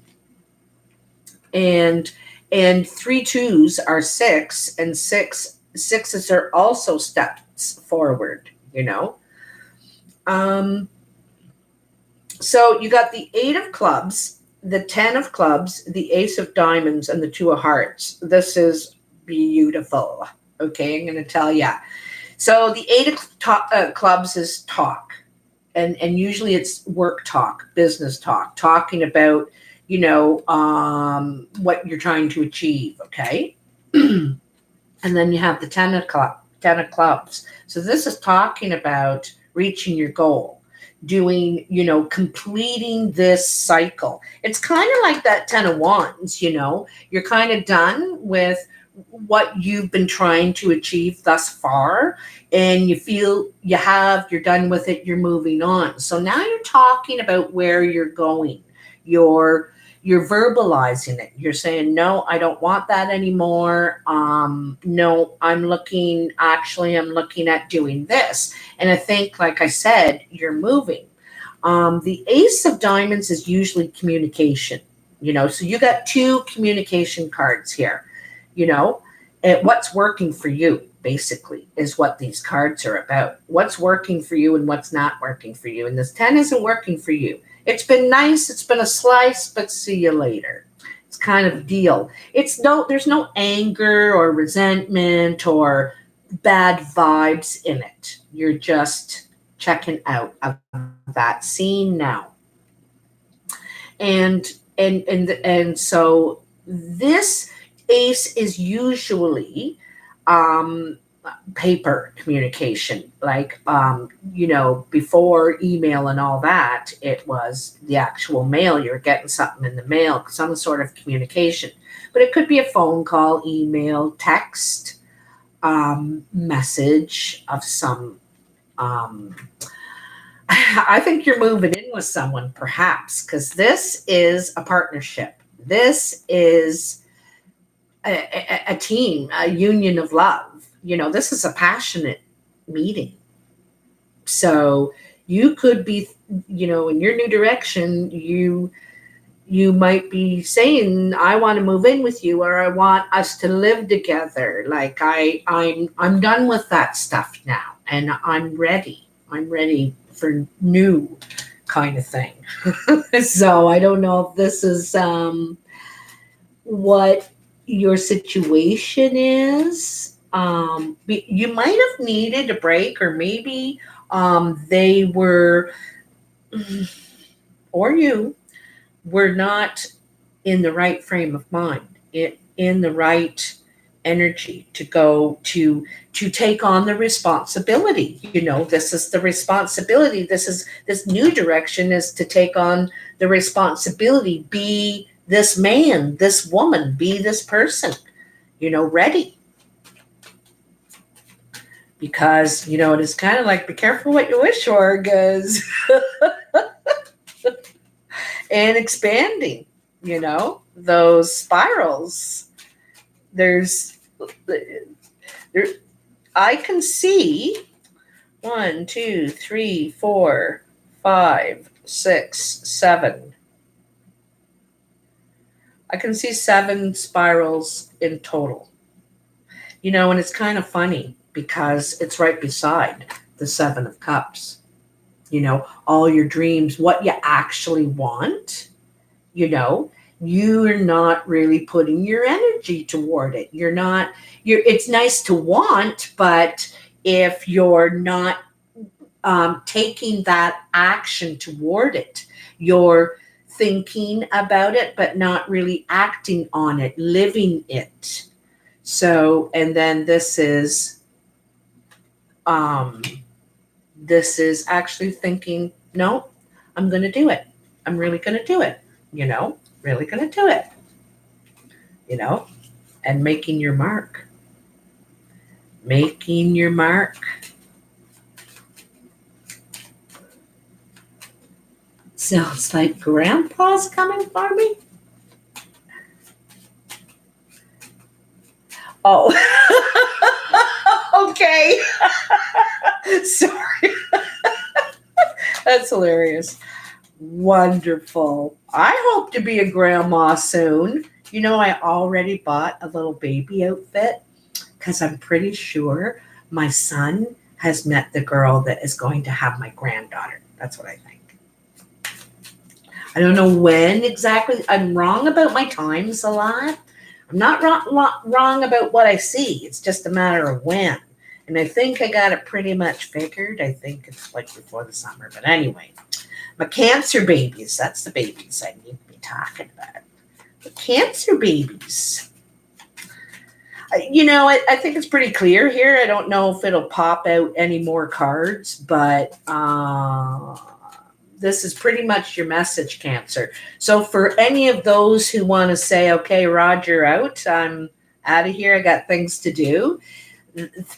3 2s are 6, and 6s are also steps forward, So you got the 8 of clubs, the 10 of clubs, the ace of diamonds, and the 2 of hearts. This is beautiful. Okay, I'm going to tell you. So the 8 of clubs is talk. And usually it's work talk, business talk, talking about, what you're trying to achieve, okay? And then you have the 10 of clubs. So this is talking about reaching your goal, doing, completing this cycle. It's kind of like that 10 of wands, you're kind of done with what you've been trying to achieve thus far, and you feel you're done with it, you're moving on. So now you're talking about where you're going. You're verbalizing it. You're saying, no, I don't want that anymore. No, I'm looking at doing this. And I think, like I said, you're moving. The ace of diamonds is usually communication, so you got 2 communication cards here. What's working for you, basically, is what these cards are about. What's working for you and what's not working for you. And this 10 isn't working for you. It's been nice. It's been a slice, but see you later. kind of deal. There's no anger or resentment or bad vibes in it. You're just checking out of that scene now. And so this ace is usually paper communication, like before email and all that, it was the actual mail. You're getting something in the mail, some sort of communication, but it could be a phone call, email, text, message of some I think you're moving in with someone, perhaps, because this is a partnership. This is a team, a union of love. This is a passionate meeting. So you could be, in your new direction, you might be saying, I want to move in with you, or I want us to live together. Like I'm done with that stuff now, and I'm ready. I'm ready for new kind of thing. So I don't know if this is what your situation is. You might have needed a break, or maybe they were, or you were not in the right frame of mind, in the right energy to go to take on the responsibility. This is the responsibility. This new direction is to take on the responsibility. Be this man, this woman, be this person, ready. Because, it is kind of like, be careful what you wish for, because and expanding, those spirals. I can see 1, 2, 3, 4, 5, 6, 7. I can see 7 spirals in total. And it's kind of funny because it's right beside the 7 of Cups. All your dreams, what you actually want, you're not really putting your energy toward it. It's nice to want, but if you're not taking that action toward it, you're thinking about it, but not really acting on it, living it. So, and then this is actually thinking, no, I'm going to do it. I'm really going to do it. Really going to do it. And making your mark. Making your mark. Sounds like Grandpa's coming for me. Oh, okay. Sorry. That's hilarious. Wonderful. I hope to be a grandma soon. I already bought a little baby outfit because I'm pretty sure my son has met the girl that is going to have my granddaughter. That's what I think. I don't know when exactly. I'm wrong about my times a lot. I'm not wrong about what I see. It's just a matter of when. And I think I got it pretty much figured. I think it's like before the summer. But anyway, my Cancer babies. That's the babies I need to be talking about. The Cancer babies. I think it's pretty clear here. I don't know if it'll pop out any more cards, but this is pretty much your message, Cancer. So for any of those who want to say, okay, Roger out, I'm out of here, I got things to do,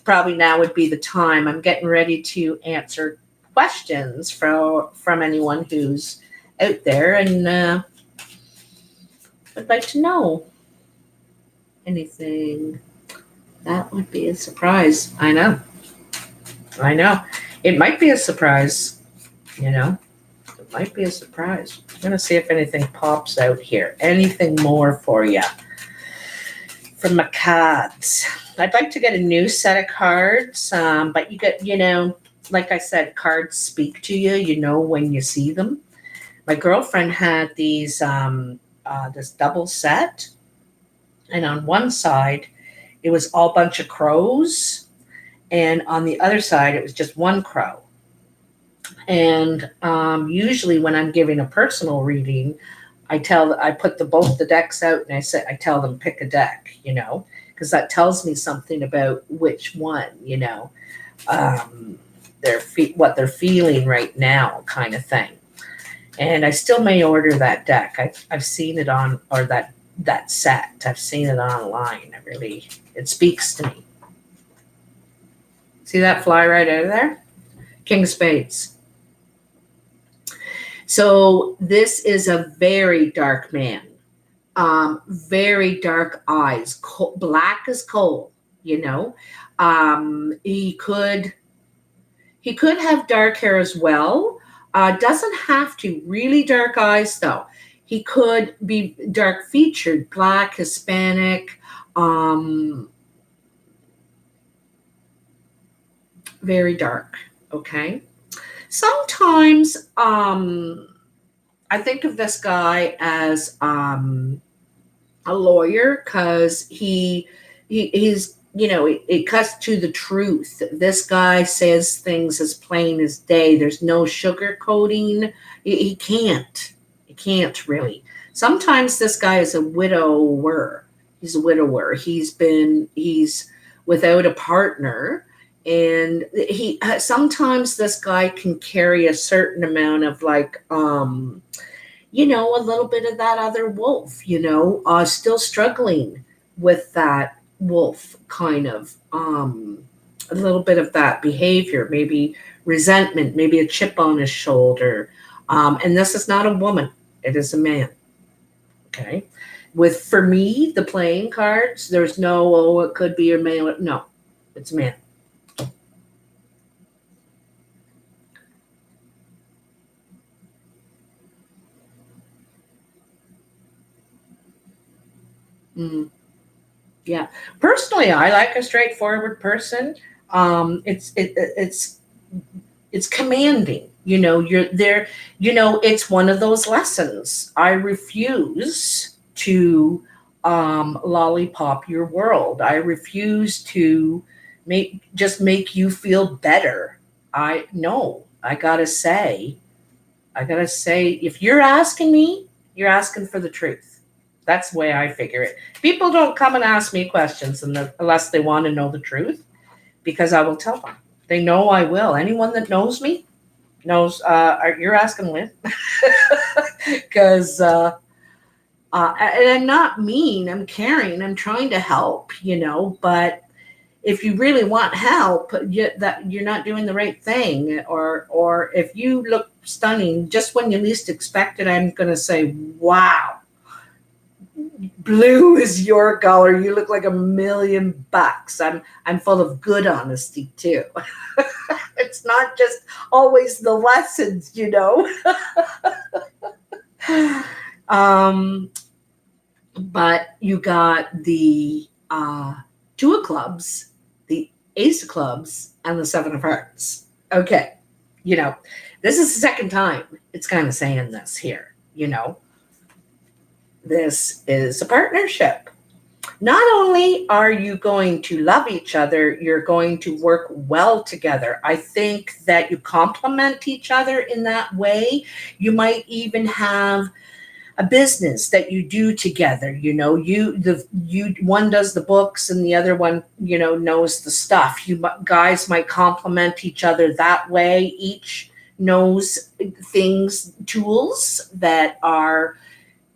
probably now would be the time. I'm getting ready to answer questions from anyone who's out there, and I'd like to know anything. That would be a surprise. I know. It might be a surprise, It might be a surprise. I'm going to see if anything pops out here. Anything more for you from my cards. I'd like to get a new set of cards, but you get, like I said, cards speak to you, when you see them. My girlfriend had these this double set. And on one side, it was all bunch of crows. And on the other side, it was just one crow. And usually when I'm giving a personal reading, I put both the decks out and I tell them pick a deck, because that tells me something about which one, what they're feeling right now, kind of thing. And I still may order that deck. I've seen it on, or that set. I've seen it online. It speaks to me. See that fly right out of there? King of Spades. So this is a very dark man. Very dark eyes, black as coal, He could have dark hair as well. Doesn't have to. Really dark eyes, though. He could be dark featured, black, Hispanic, very dark. Okay. Sometimes I think of this guy as a lawyer, because he's it cuts to the truth. This guy says things as plain as day. There's no sugarcoating. He can't really. Sometimes this guy is a widower. He's a widower. He's without a partner. And sometimes this guy can carry a certain amount of a little bit of that other wolf, still struggling with that wolf kind of, a little bit of that behavior, maybe resentment, maybe a chip on his shoulder. And this is not a woman. It is a man. Okay. For me, the playing cards, there's no, it could be a male. No, it's a man. Yeah. Personally, I like a straightforward person. It's commanding. You're there. It's one of those lessons. I refuse to lollipop your world. I refuse to make you feel better. I gotta say, if you're asking me, you're asking for the truth. That's the way I figure it. People don't come and ask me questions unless they want to know the truth, because I will tell them. They know I will. Anyone that knows me knows you're asking Lynn. Because and I'm not mean. I'm caring. I'm trying to help, but if you really want help, you're not doing the right thing. Or if you look stunning just when you least expect it, I'm going to say, wow. Blue is your color. You look like $1,000,000. I'm full of good honesty too. It's not just always the lessons, But you got the Two of Clubs, the Ace of Clubs, and the Seven of Hearts. Okay, this is the second time it's kind of saying this here. This is a partnership. Not only are you going to love each other, you're going to work well together. I think that you complement each other in that way. You might even have a business that you do together. One does the books and the other one, knows the stuff. You guys might complement each other that way. Each knows tools that are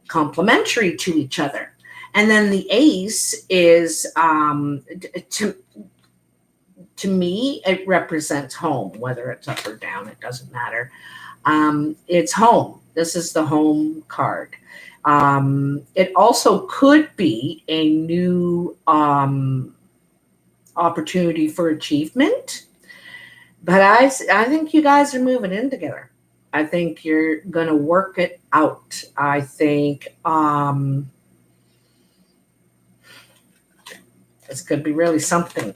complementary to each other. And then the ace is, to me, it represents home, whether it's up or down, it doesn't matter. It's home. This is the home card. It also could be a new opportunity for achievement. But I think you guys are moving in together. I think you're going to work it out. I think this could be really something,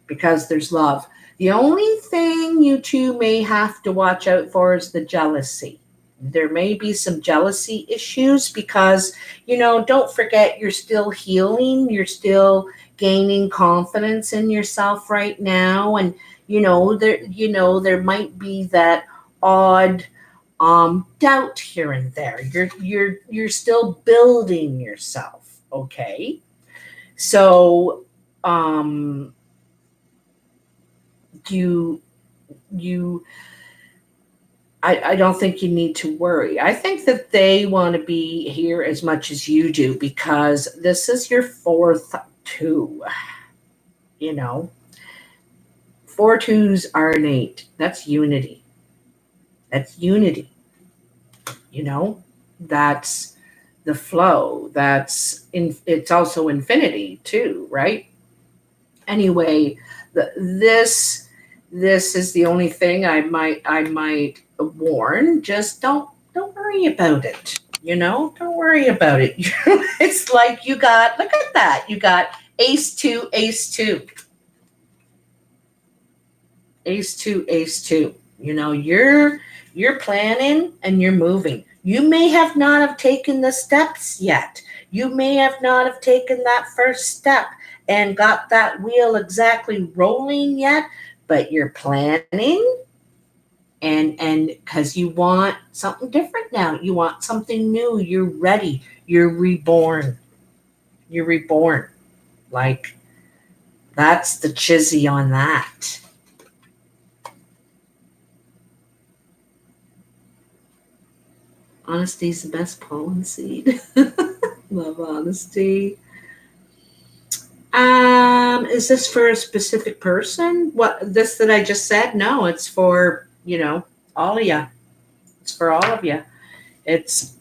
because there's love. The only thing you two may have to watch out for is the jealousy. There may be some jealousy issues because, don't forget you're still healing, you're still gaining confidence in yourself right now. And, there might be that odd doubt here and there. You're still building yourself, okay? So you I don't think you need to worry. I think that they want to be here as much as you do because this is your fourth two. 4 twos are an 8. That's unity. That's unity. That's the flow. It's also infinity too, right? Anyway, this is the only thing I might warn. Just don't worry about it. Don't worry about it. It's like look at that. You got ace 2, ace 2. Ace 2, ace 2. You're planning and you're moving. You may have not have taken the steps yet. You may have not have taken that first step and got that wheel exactly rolling yet, but you're planning and because you want something different now. You want something new. You're ready. You're reborn. You're reborn. Like, that's the chizzy on that. Honesty is the best pollen seed. Love honesty. Is this for a specific person? What this that I just said? No, it's for, all of you. It's for all of you. It's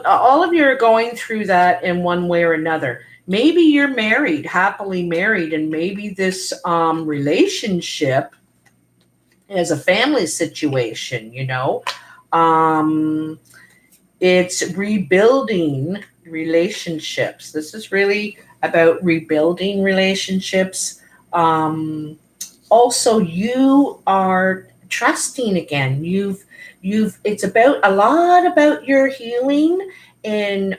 all of you are going through that in one way or another. Maybe you're married, happily married, and maybe this relationship is a family situation, it's rebuilding relationships. This is really about rebuilding relationships. Also, you are trusting again. It's about a lot about your healing and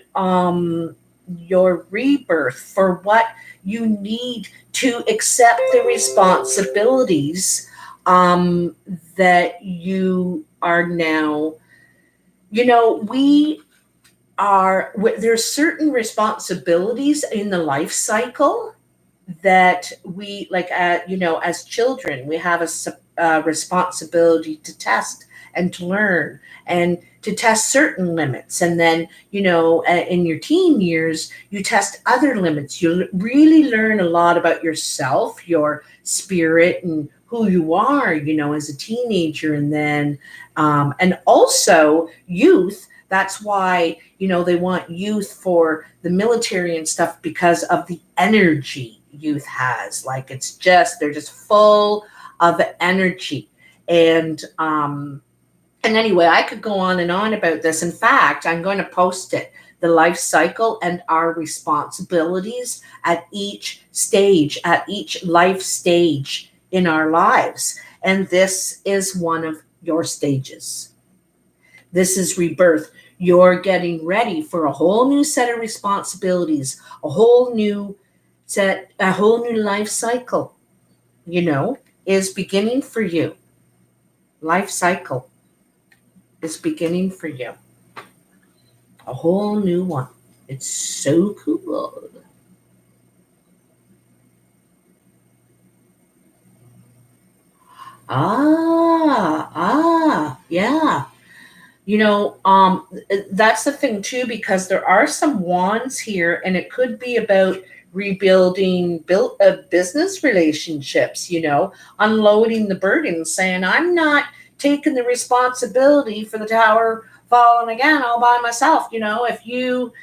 your rebirth for what you need to accept the responsibilities that you are now. There's certain responsibilities in the life cycle that we as children, we have a responsibility to test and to learn and to test certain limits. And then, in your teen years, you test other limits. You really learn a lot about yourself, your spirit, and who you are, as a teenager. And then, and also youth. That's why, they want youth for the military and stuff because of the energy youth has. Like, they're just full of energy. And anyway, I could go on and on about this. In fact, I'm going to post it, the life cycle and our responsibilities at each stage, at each life stage in our lives. And this is one of your stages. This is rebirth. You're getting ready for a whole new set of responsibilities, a whole new life cycle, is beginning for you. Life cycle is beginning for you. A whole new one. It's so cool. Yeah. That's the thing too, because there are some wands here, and it could be about rebuilding business relationships, unloading the burden, saying, I'm not taking the responsibility for the tower falling again all by myself. If you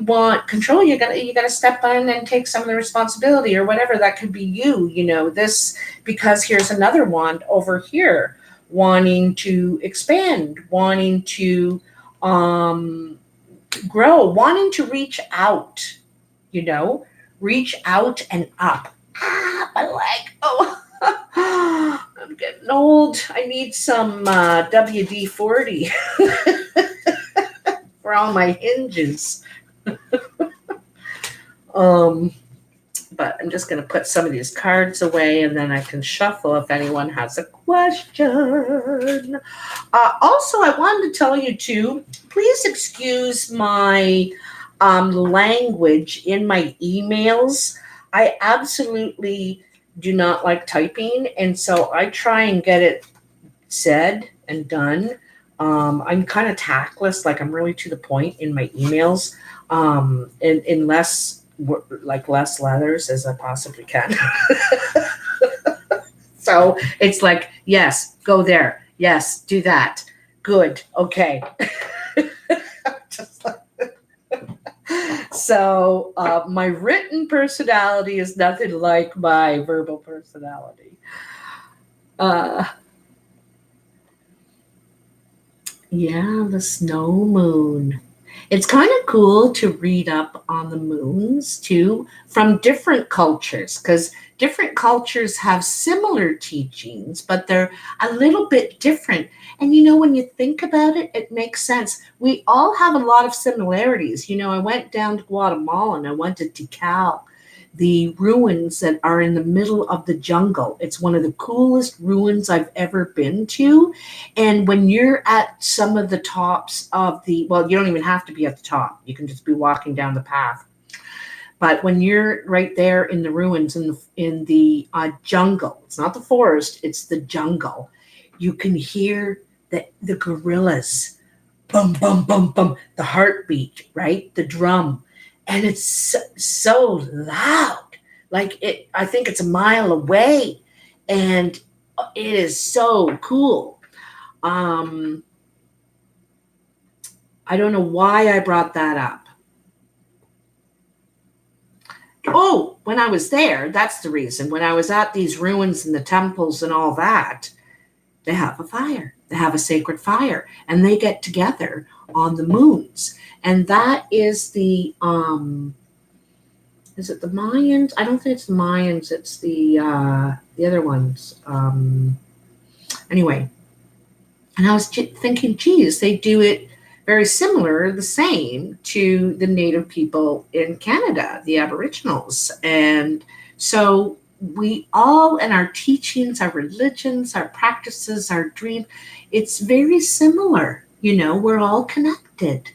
want control, you gotta step in and take some of the responsibility or whatever. That could be you, this, because here's another wand over here, wanting to expand, wanting to grow, wanting to reach out, reach out and up. My leg. Oh, I'm getting I need some WD-40 for all my hinges. But I'm just going to put some of these cards away, and then I can shuffle if anyone has a question. Also, I wanted to tell you too, please excuse my language in my emails. I absolutely do not like typing, and so I try and get it said and done. I'm kind of tactless, like I'm really to the point in my emails, in less letters as I possibly can. So it's like, yes, go there. Yes, do that. Good. Okay. So my written personality is nothing like my verbal personality. Yeah, the snow moon. It's kind of cool to read up on the moons too from different cultures, because different cultures have similar teachings, but they're a little bit different. And when you think about it, it makes sense. We all have a lot of similarities. I went down to Guatemala and I went to Tikal, the ruins that are in the middle of the jungle. It's one of the coolest ruins I've ever been to. And when you're at some of the tops of you don't even have to be at the top. You can just be walking down the path. But when you're right there in the ruins, in the jungle, it's not the forest, it's the jungle, you can hear the gorillas, bum, bum, bum, bum, the heartbeat, right? The drum. And it's so loud. I think it's a mile away. And it is so cool. I don't know why I brought that up. Oh, when I was there, that's the reason. When I was at these ruins and the temples and all that, they have a fire. They have a sacred fire. And they get together on the moons. And that is is it the Mayans? I don't think it's the Mayans. It's the other ones. Anyway, and I was thinking, geez, they do it very similar, the same to the Native people in Canada, the Aboriginals. And so we all, in our teachings, our religions, our practices, our dreams, it's very similar. We're all connected.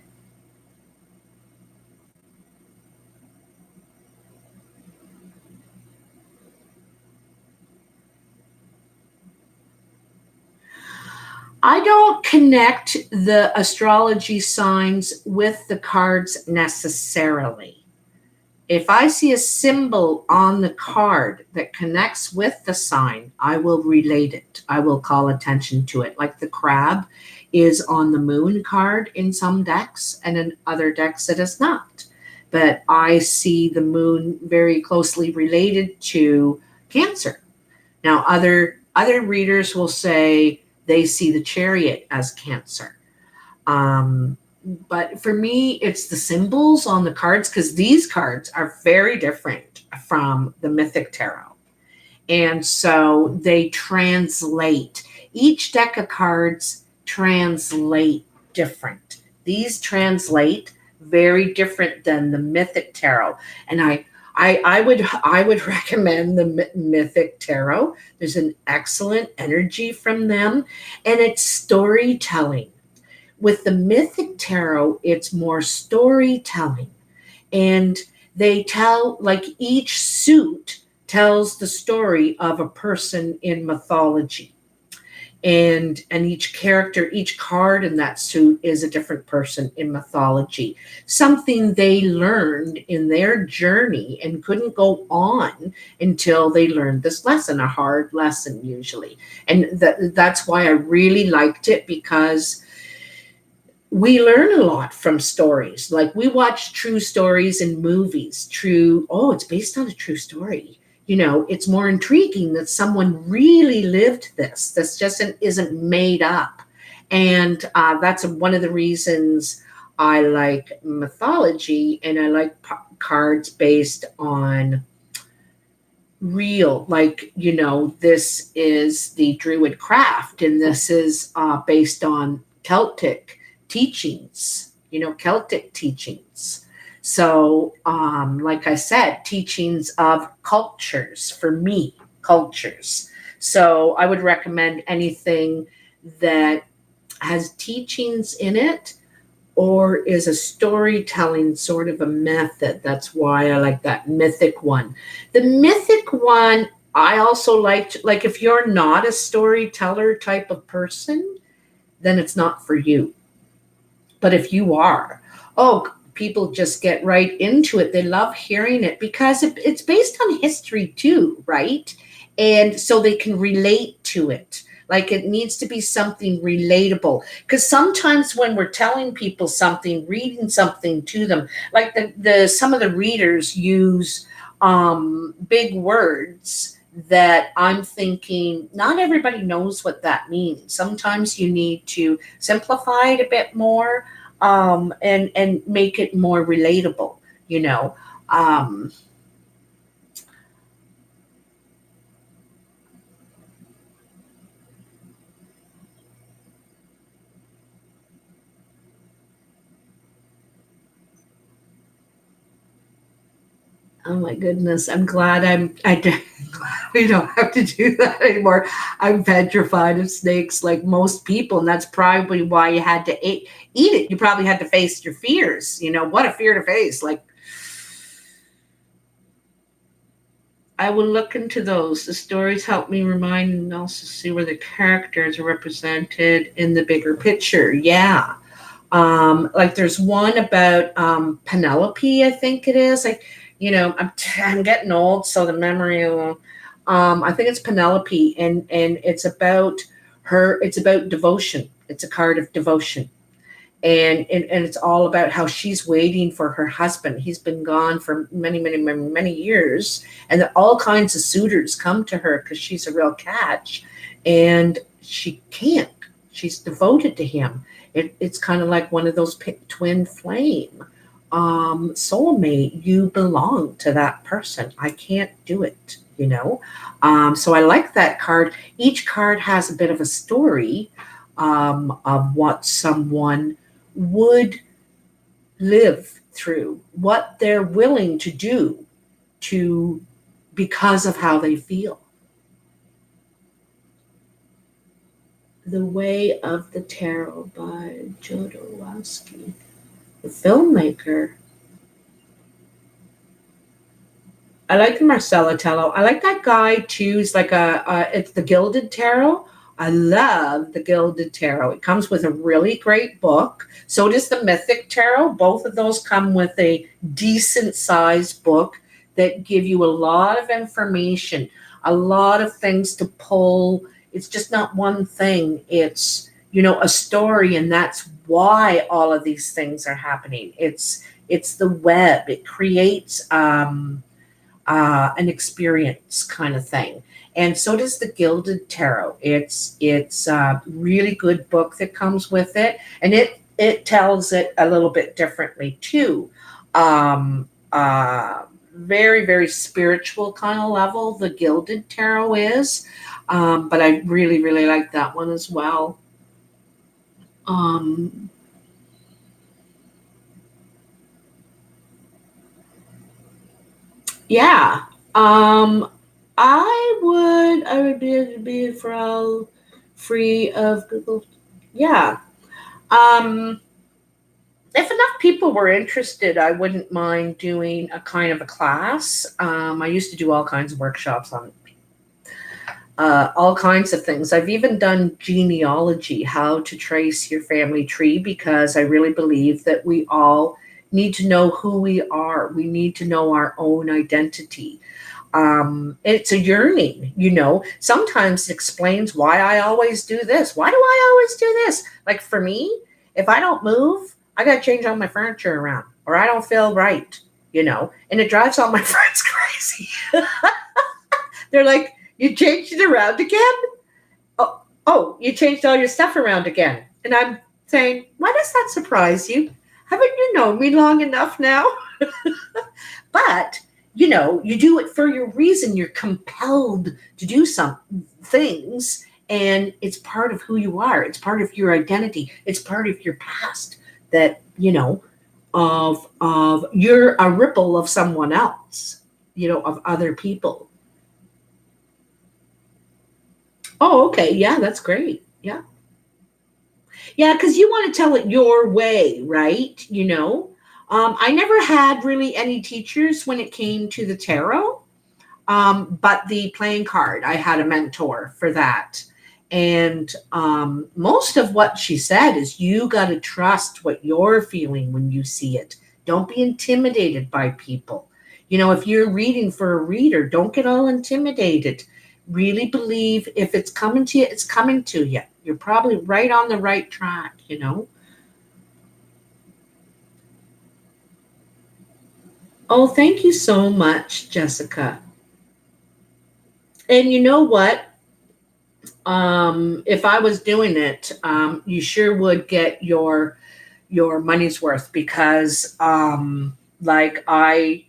I don't connect the astrology signs with the cards necessarily. If I see a symbol on the card that connects with the sign, I will relate it. I will call attention to it. Like the crab is on the moon card in some decks, and in other decks it is not. But I see the moon very closely related to Cancer. Now, other readers will say they see the Chariot as Cancer. But for me, it's the symbols on the cards, because these cards are very different from the Mythic Tarot. And so they translate. Each deck of cards translate different. These translate very different than the Mythic Tarot. And I would recommend the Mythic Tarot. There's an excellent energy from them, and it's storytelling. With the Mythic Tarot, it's more storytelling, and they tell, like, each suit tells the story of a person in mythology. And each character, each card in that suit is a different person in mythology. Something they learned in their journey and couldn't go on until they learned this lesson, a hard lesson usually. And that's why I really liked it, because we learn a lot from stories. Like, we watch true stories in movies. It's based on a true story. It's more intriguing that someone really lived this. This just isn't made up. And that's one of the reasons I like mythology, and I like cards based on real. Like, this is the Druid craft, and this is based on Celtic teachings, Celtic teachings. So, like I said, teachings of cultures for me, cultures. So I would recommend anything that has teachings in it or is a storytelling sort of a method. That's why I like that mythic one. The mythic one, I also like if you're not a storyteller type of person, then it's not for you. But if you are, oh, people just get right into it. They love hearing it because it's based on history too, right? And so they can relate to it. Like it needs to be something relatable. Because sometimes when we're telling people something, reading something to them, like the some of the readers use big words that I'm thinking not everybody knows what that means. Sometimes you need to simplify it a bit more, and make it more relatable. You know, um, oh my goodness, I'm glad we don't have to do that anymore. I'm petrified of snakes like most people, and that's probably why you had to eat it. You probably had to face your fears. What a fear to face. Like, I will look into those. The stories help me remind and also see where the characters are represented in the bigger picture. Yeah. Like there's one about Penelope, I think it is. Like, I'm getting old, so the memory. I think it's Penelope, and it's about her. It's about devotion. It's a card of devotion, and it's all about how she's waiting for her husband. He's been gone for many, many, many, many years, and that all kinds of suitors come to her because she's a real catch, and she can't. She's devoted to him. It's kind of like one of those twin flame soulmate. You belong to that person. I can't do it. So I like that card. Each card has a bit of a story of what someone would live through, what they're willing to do to because of how they feel. The Way of the Tarot by Jodorowsky, the filmmaker. I like Marcelo. I like that guy too. It's like it's the Gilded Tarot. I love the Gilded Tarot. It comes with a really great book. So does the Mythic Tarot. Both of those come with a decent sized book that give you a lot of information, a lot of things to pull. It's just not one thing. It's, a story, and that's why all of these things are happening. It's the web. It creates an experience kind of thing. And so does the Gilded Tarot. It's a really good book that comes with it, and it tells it a little bit differently too. Very, very spiritual kind of level. The Gilded Tarot is, but I really, really like that one as well. Um, yeah. Um, I would be able to be for all free of Google. Yeah. Um, if enough people were interested, I wouldn't mind doing a kind of a class. I used to do all kinds of workshops on all kinds of things. I've even done genealogy, how to trace your family tree, because I really believe that we all need to know who we are. We need to know our own identity. It's a yearning. Sometimes it explains why I always do this. Why do I always do this? Like for me, if I don't move, I got to change all my furniture around, or I don't feel right, and it drives all my friends crazy. They're like, you changed it around again? Oh, you changed all your stuff around again. And I'm saying, why does that surprise you? Haven't you known me long enough now? But you do it for your reason. You're compelled to do some things, and it's part of who you are. It's part of your identity. It's part of your past that, of you're a ripple of someone else, of other people. Oh, okay. Yeah, that's great. Yeah. Yeah, because you want to tell it your way, right? I never had really any teachers when it came to the tarot. But the playing card, I had a mentor for that. And most of what she said is you got to trust what you're feeling when you see it. Don't be intimidated by people. If you're reading for a reader, don't get all intimidated. Really believe if it's coming to you, it's coming to you. You're probably right on the right track. Oh, thank you so much, Jessica. And you know what? If I was doing it, you sure would get your money's worth because, like I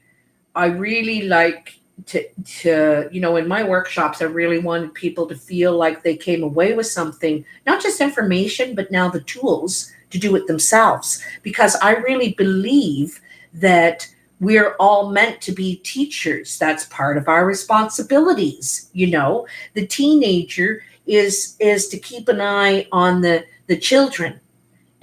really like to in my workshops, I really wanted people to feel like they came away with something, not just information, but now the tools to do it themselves. Because I really believe that we're all meant to be teachers. That's part of our responsibilities. The teenager is to keep an eye on the children,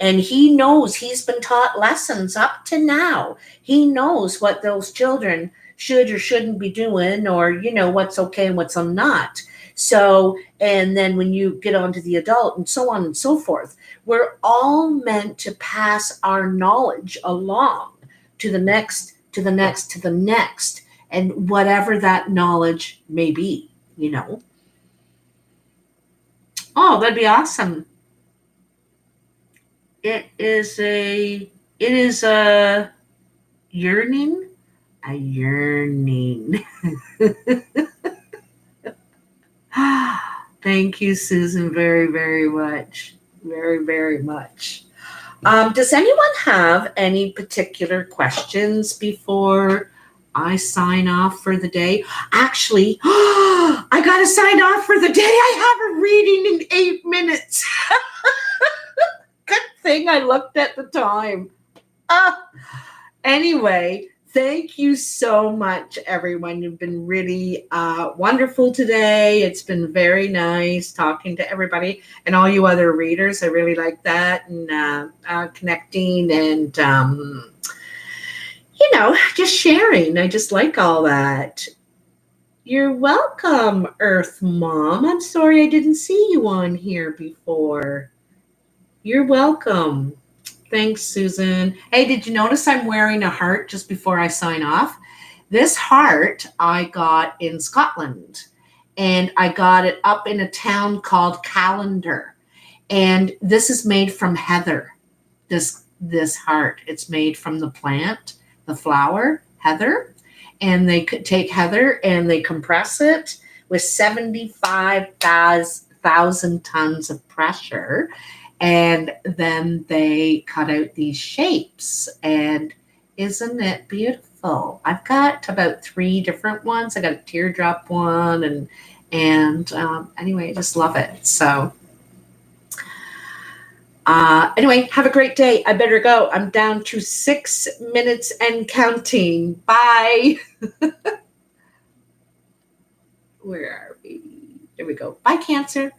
and he knows he's been taught lessons up to now. He knows what those children should or shouldn't be doing, or what's okay and what's not. So, and then when you get on to the adult and so on and so forth, we're all meant to pass our knowledge along to the next, to the next, to the next, and whatever that knowledge may be. Oh, that'd be awesome. It is a yearning, a yearning. Thank you, Susan, very, very much. Very, very much. Does anyone have any particular questions before I sign off for the day? Actually, I got to sign off for the day. I have a reading in 8 minutes. Good thing I looked at the time. Anyway, thank you so much, everyone. You've been really wonderful today. It's been very nice talking to everybody and all you other readers. I really like that, and connecting and, just sharing. I just like all that. You're welcome, Earth Mom. I'm sorry I didn't see you on here before. You're welcome. Thanks, Susan. Hey, did you notice I'm wearing a heart just before I sign off? This heart I got in Scotland, and I got it up in a town called Callander. And this is made from heather. This heart, it's made from the plant, the flower, heather. And they could take heather and they compress it with 75,000 tons of pressure. And then they cut out these shapes. And isn't it beautiful? I've got about 3 different ones. I got a teardrop one, and anyway, I just love it. So anyway, have a great day. I better go. I'm down to 6 minutes and counting. Bye. Where are we? There we go. Bye, Cancer.